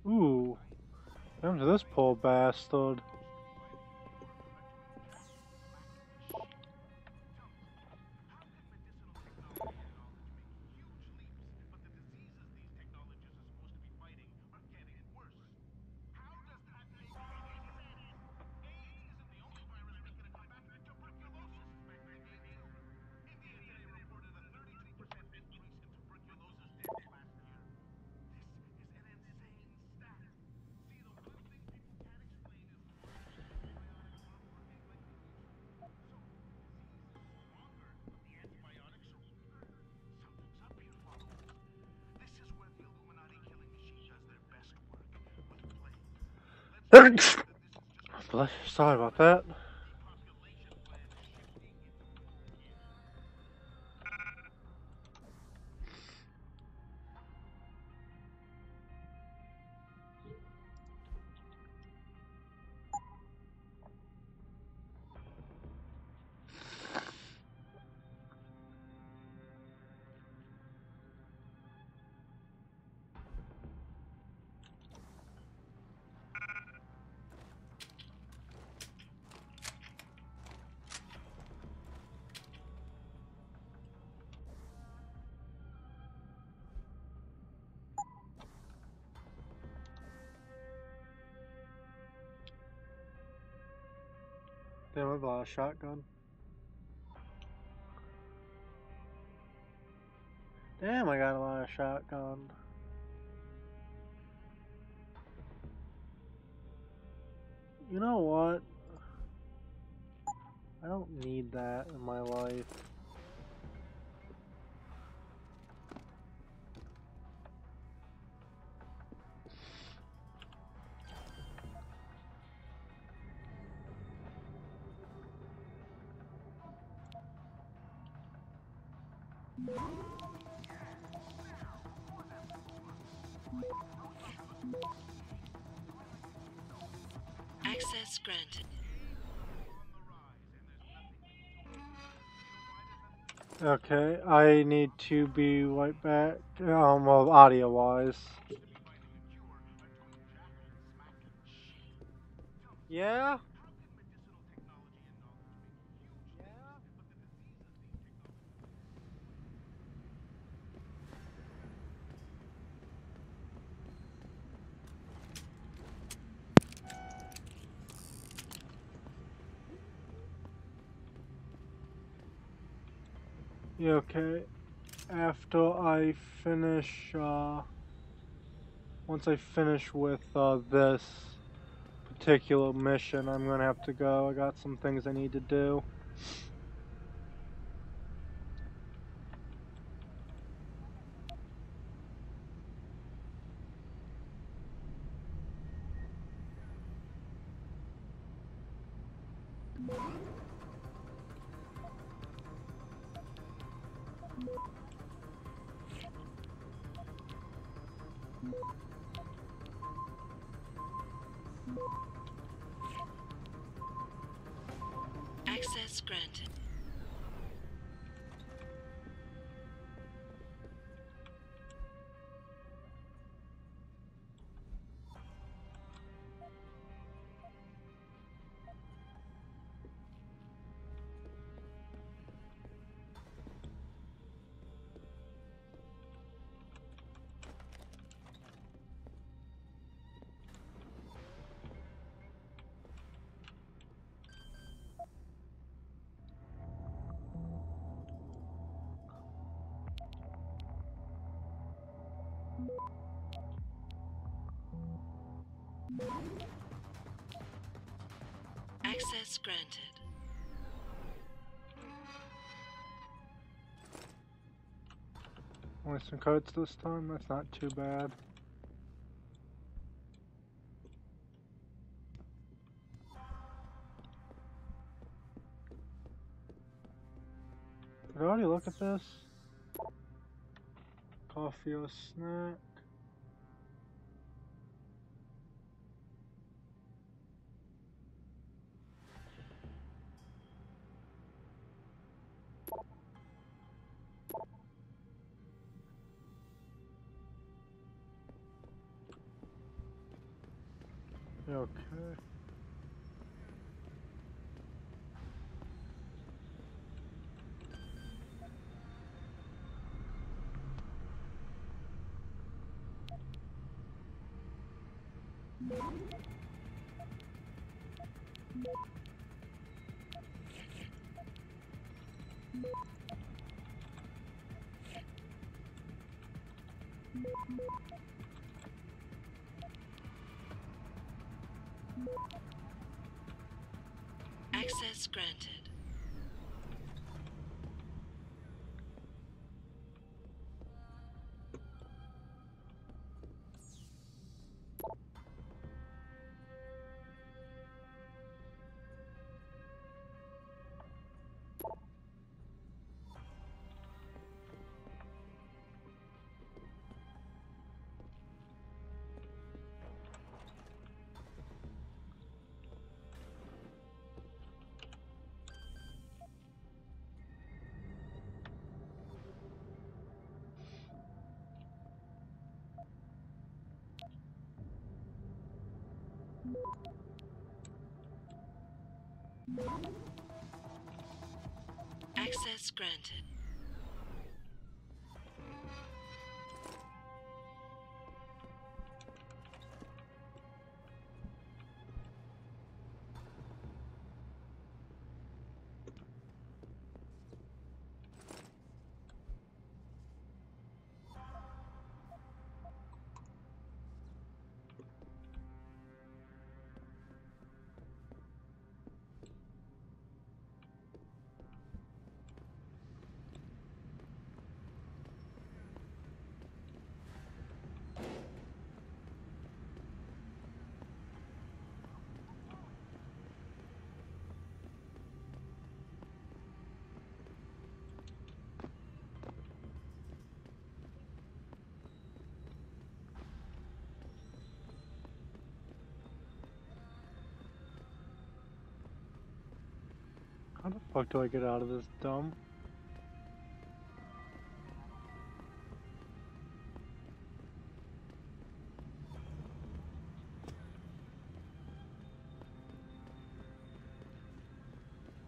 Ooh. Down to this poor bastard. Sorry about that. Damn, I've got a shotgun. Damn, I got a lot of shotgun. You know what? I don't need that in my life. Access granted. Okay, I need to be right back. Well, audio wise. Yeah? Yeah, okay. After I finish, once I finish with, this particular mission, I'm gonna have to go. I got some things I need to do. Access granted. Access granted. Only some coats this time, that's not too bad. Did I already look at this? Coffee or snack? Okay. Access granted. Access granted. How the fuck do I get out of this dump?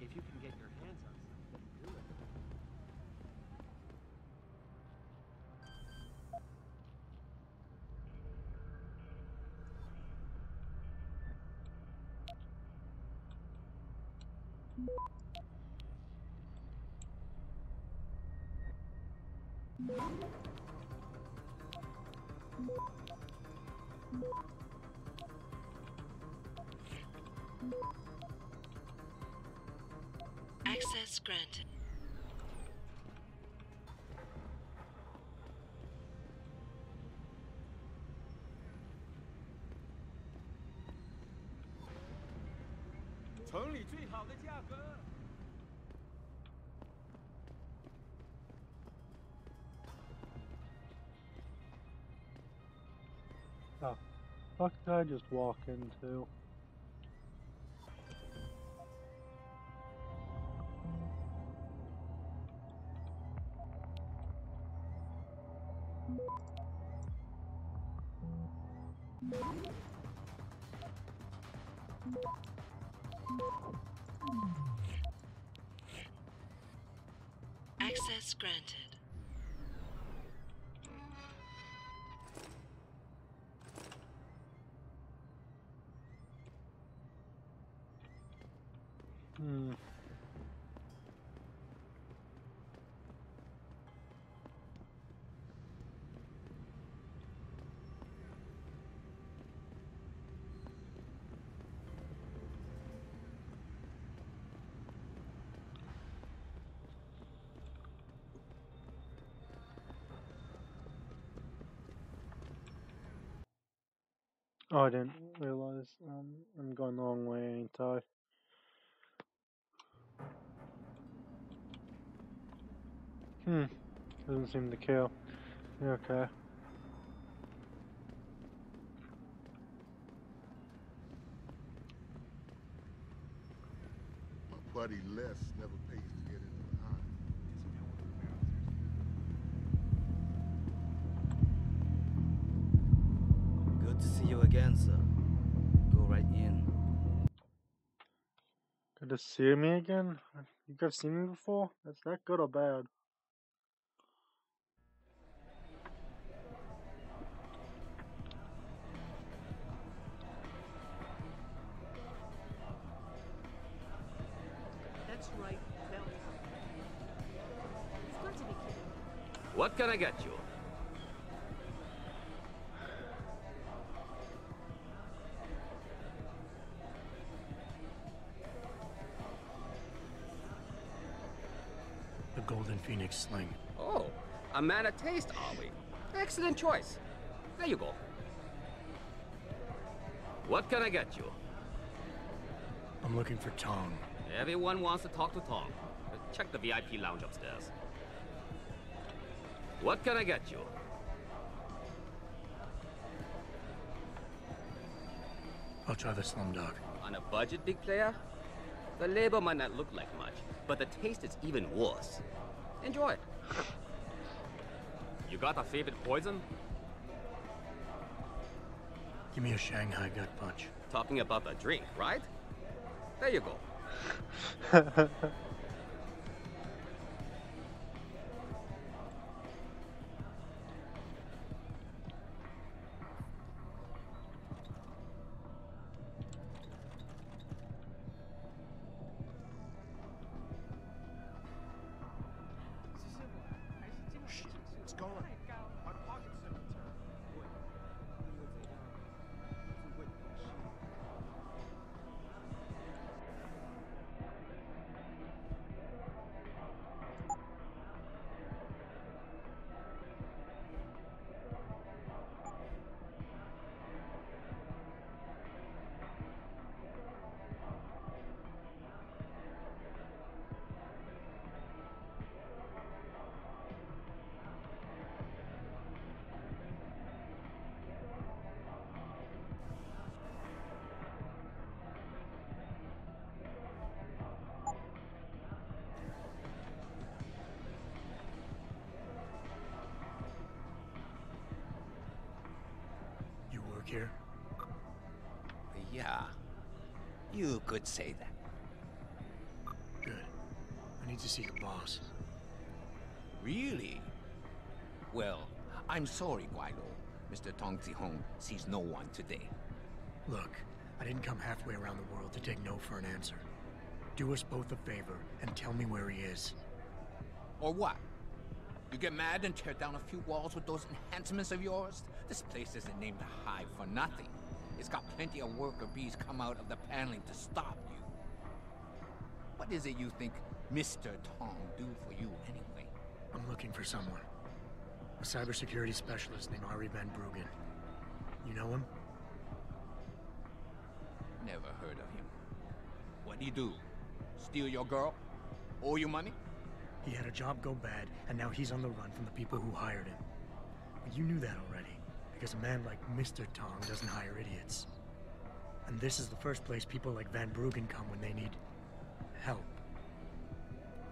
If you can get your hands on something, do it. Access granted. Oh, fuck did I just walk into? Access granted. Hmm. Oh, I didn't realize. I'm going the wrong way, ain't I? Doesn't seem to kill. Okay. My buddy Les never pays to get into the hive. Good to see you again, sir. Go right in. Good to see me again? You guys seen me before? Is that good or bad? That's right. Now he's got to be kidding me. What can I get you? The Golden Phoenix sling. Oh, a man of taste, are we? Excellent choice. There you go. What can I get you? I'm looking for Tong. Everyone wants to talk to Tom. Check the VIP lounge upstairs. What can I get you? I'll try the Slumdog. On a budget, big player? The label might not look like much, but the taste is even worse. Enjoy. You got a favorite poison? Give me a Shanghai gut punch. Talking about the drink, right? There you go. It's gone. My pocket secretary. You work here? Yeah. You could say that. Good. I need to see the boss. Really? Well, I'm sorry, Guaido. Mr. Tong Zihong sees no one today. Look, I didn't come halfway around the world to take no for an answer. Do us both a favor and tell me where he is. Or what? You get mad and tear down a few walls with those enhancements of yours? This place isn't named a hive for nothing. It's got plenty of worker bees come out of the paneling to stop you. What is it you think Mr. Tong do for you anyway? I'm looking for someone. A cybersecurity specialist named Ari Van Bruggen. You know him? Never heard of him. What'd he do? Steal your girl? Owe you money? He had a job go bad, and now he's on the run from the people who hired him. But you knew that already, because a man like Mr. Tong doesn't hire idiots. And this is the first place people like Van Bruggen come when they need help.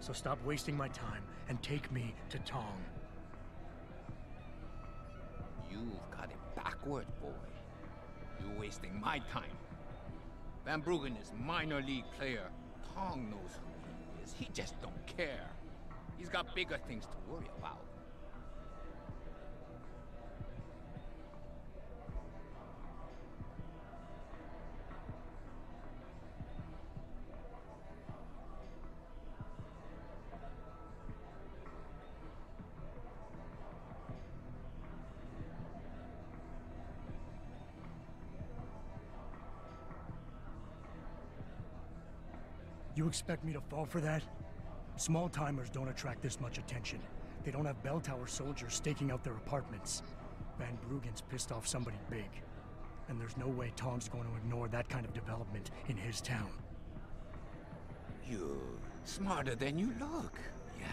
So stop wasting my time and take me to Tong. You've got it backward, boy. You're wasting my time. Van Bruggen is minor league player. Tong knows who he is. He just don't care. He's got bigger things to worry about. You expect me to fall for that? Small-timers don't attract this much attention. They don't have bell tower soldiers staking out their apartments. Van Bruggen's pissed off somebody big. And there's no way Tong's going to ignore that kind of development in his town. You're smarter than you look. Yeah.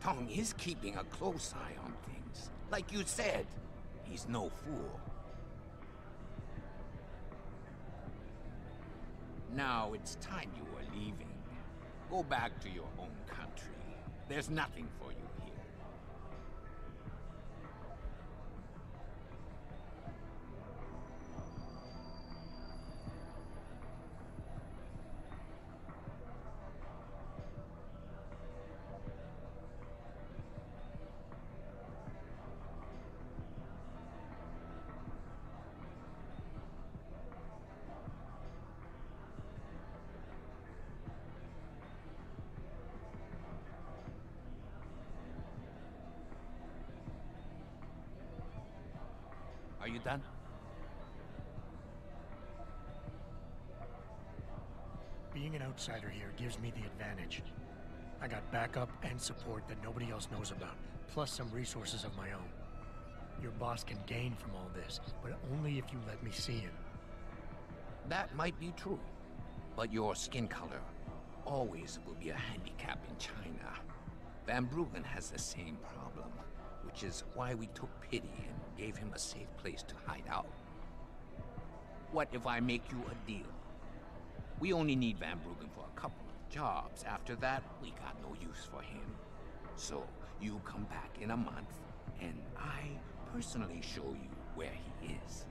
Tong is keeping a close eye on things. Like you said, he's no fool. Now it's time you were leaving. Go back to your own country. There's nothing for you here. Are you done? Being an outsider here gives me the advantage. I got backup and support that nobody else knows about, plus some resources of my own. Your boss can gain from all this, but only if you let me see him. That might be true, but your skin color always will be a handicap in China. Van Bruggen has the same problem, which is why we took pity and gave him a safe place to hide out. What if I make you a deal? We only need Van Bruggen for a couple of jobs. After that, we got no use for him. So, you come back in a month, and I personally show you where he is.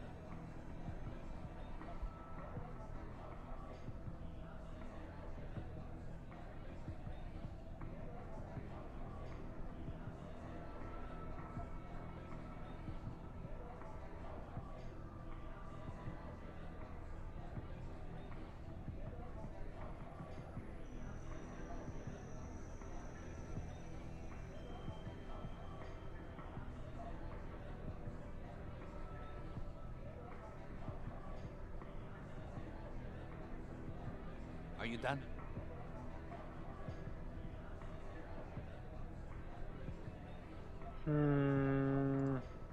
Are you done?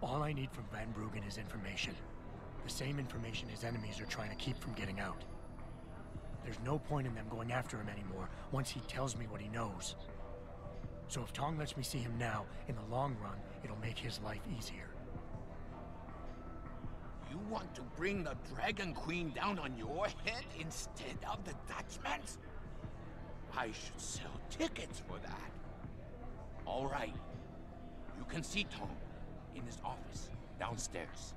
All I need from Van Bruggen is information. The same information his enemies are trying to keep from getting out. There's no point in them going after him anymore once he tells me what he knows. So if Tong lets me see him now, in the long run, it'll make his life easier. You want to bring the Dragon Queen down on your head instead of the Dutchman's? I should sell tickets for that. All right. You can see Tong in his office downstairs.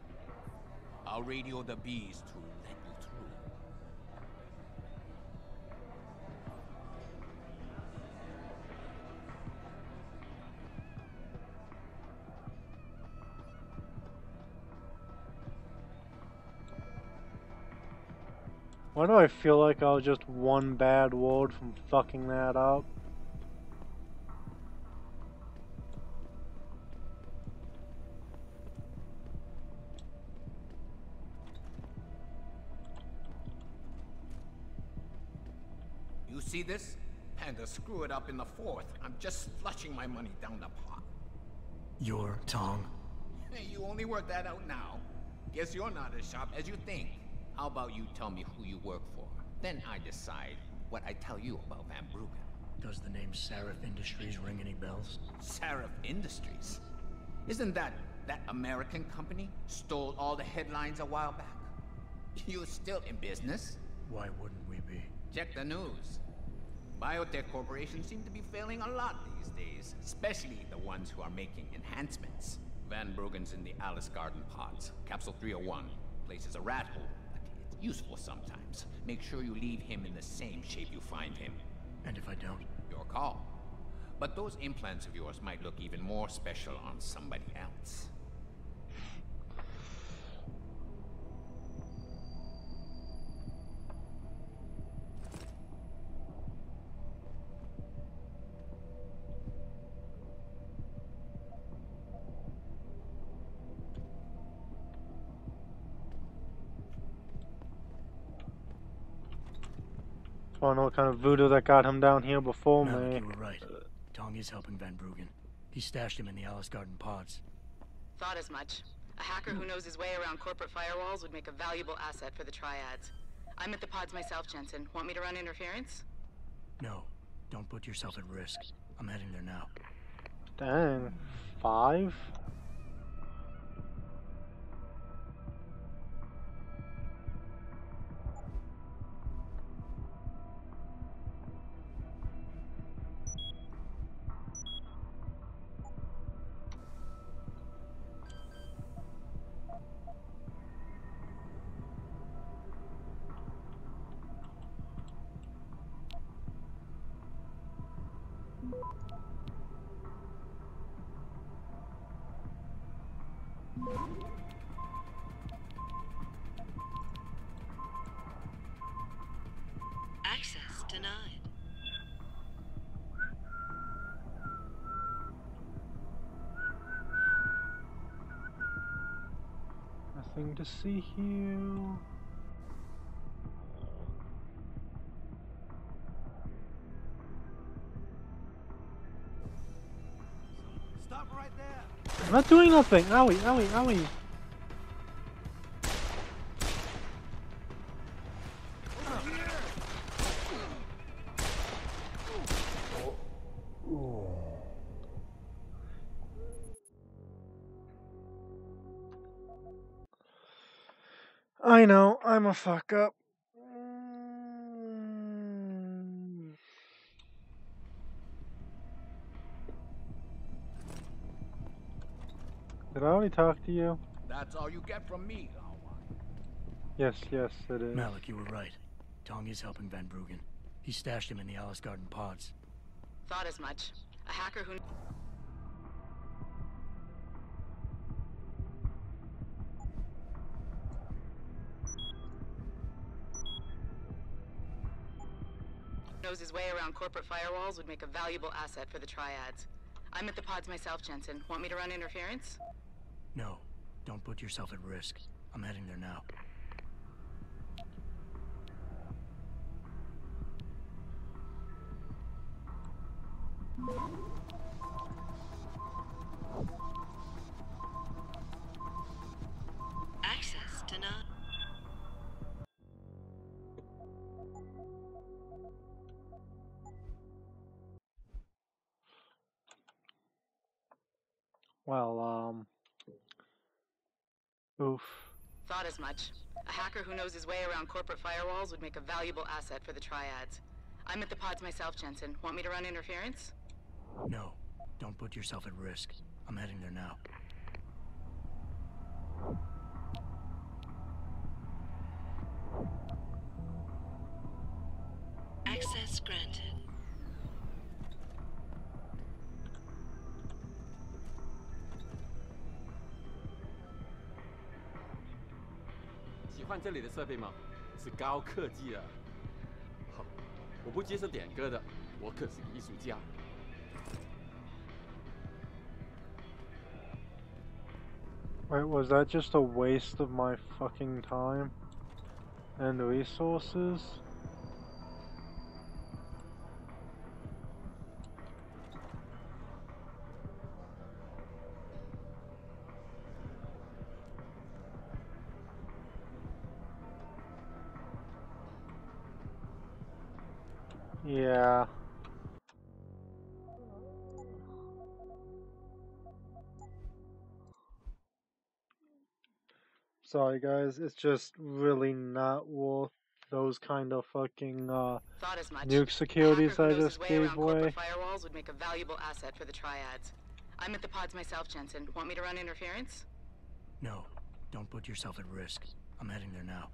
I'll radio the bees to let you through. Why do I feel like I was just one bad word from fucking that up? You see this? And to screw it up in the fourth, I'm just flushing my money down the pot. You're Tong? Hey, you only work that out now. Guess you're not as sharp as you think. How about you tell me who you work for? Then I decide what I tell you about Van Bruggen. Does the name Seraph Industries ring any bells? Seraph Industries? Isn't that American company stole all the headlines a while back? You're still in business? Why wouldn't we be? Check the news. Biotech corporations seem to be failing a lot these days, especially the ones who are making enhancements. Van Bruggen's in the Alice Garden pods. Capsule 301. Place is a rat hole, but it's useful sometimes. Make sure you leave him in the same shape you find him. And if I don't? Your call. But those implants of yours might look even more special on somebody else. I don't know what kind of voodoo that got him down here before me. You were right. Tong is helping Van Bruggen. He stashed him in the Alice Garden pods. Thought as much. A hacker who knows his way around corporate firewalls would make a valuable asset for the Triads. I'm at the pods myself, Jensen. Want me to run interference? No. Don't put yourself at risk. I'm heading there now. Dang. 5? Access denied. Nothing to see here. Stop right there. I'm not doing nothing. Owie, owie, owie. I know, I'm a fuck up. Did I already talk to you? That's all you get from me, Lao. Yes, yes, it is. Malik, you were right. Tong is helping Van Bruggen. He stashed him in the Alice Garden pods. Thought as much. A hacker who... knows his way around corporate firewalls would make a valuable asset for the Triads. I'm at the pods myself, Jensen. Want me to run interference? No. Don't put yourself at risk. I'm heading there now. Access denied. Well, oof. Thought as much. A hacker who knows his way around corporate firewalls would make a valuable asset for the Triads. I'm at the pods myself, Jensen. Want me to run interference? No. Don't put yourself at risk. I'm heading there now. Access granted. 喜欢这里的设备吗？是高科技啊！好，我不接受点歌的，我可是个艺术家。 Wait, was that just a waste of my fucking time and resources? Yeah. Sorry guys, it's just really not worth those kind of fucking nuke securities I just gave away. Firewalls would make a valuable asset for the Triads. I'm at the pods myself, Jensen. Want me to run interference? No. Don't put yourself at risk. I'm heading there now.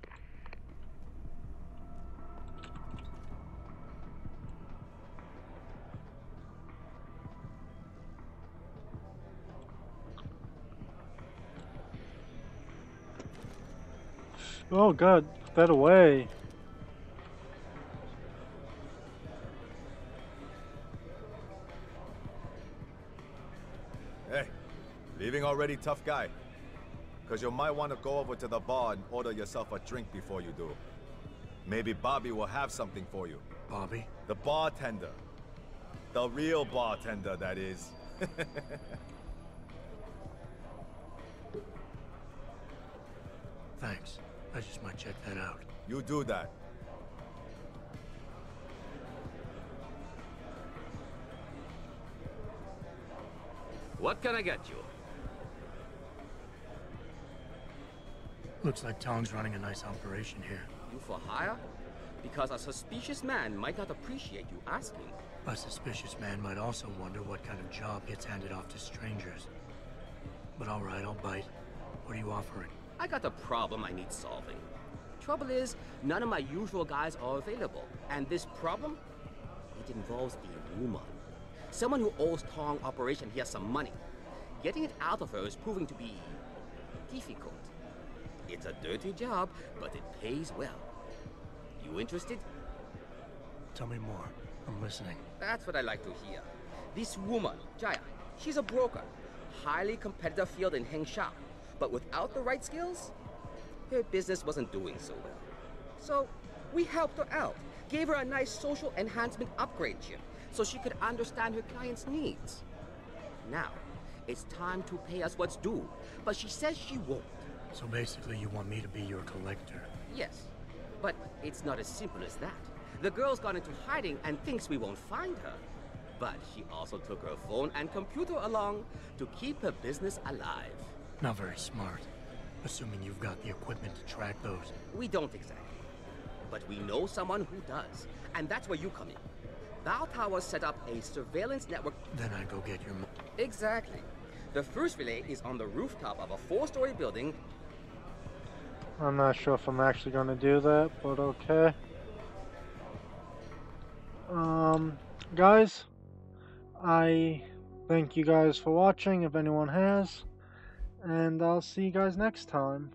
Oh god, put that away. Hey, leaving already, tough guy? Because you might want to go over to the bar and order yourself a drink before you do. Maybe Bobby will have something for you. Bobby? The bartender. The real bartender, that is. Thanks. I just might check that out. You do that. What can I get you? Looks like Tong's running a nice operation here. You for hire? Because a suspicious man might not appreciate you asking. A suspicious man might also wonder what kind of job gets handed off to strangers. But alright, I'll bite. What are you offering? I got a problem I need solving. Trouble is, none of my usual guys are available. And this problem? It involves a woman. Someone who owes Tong Operation here some money. Getting it out of her is proving to be difficult. It's a dirty job, but it pays well. You interested? Tell me more. I'm listening. That's what I like to hear. This woman, Jaya, she's a broker. Highly competitive field in Hengsha. But without the right skills, her business wasn't doing so well. So, we helped her out. Gave her a nice social enhancement upgrade chip so she could understand her clients' needs. Now, it's time to pay us what's due, but she says she won't. So basically you want me to be your collector? Yes, but it's not as simple as that. The girl's gone into hiding and thinks we won't find her. But she also took her phone and computer along to keep her business alive. Not very smart. Assuming you've got the equipment to track those. We don't exactly. But we know someone who does. And that's where you come in. Bow Tower set up a surveillance network. Then I go get your Exactly. The first relay is on the rooftop of a 4-story building. I'm not sure if I'm actually going to do that, but okay. Guys, I thank you guys for watching, if anyone has, and I'll see you guys next time.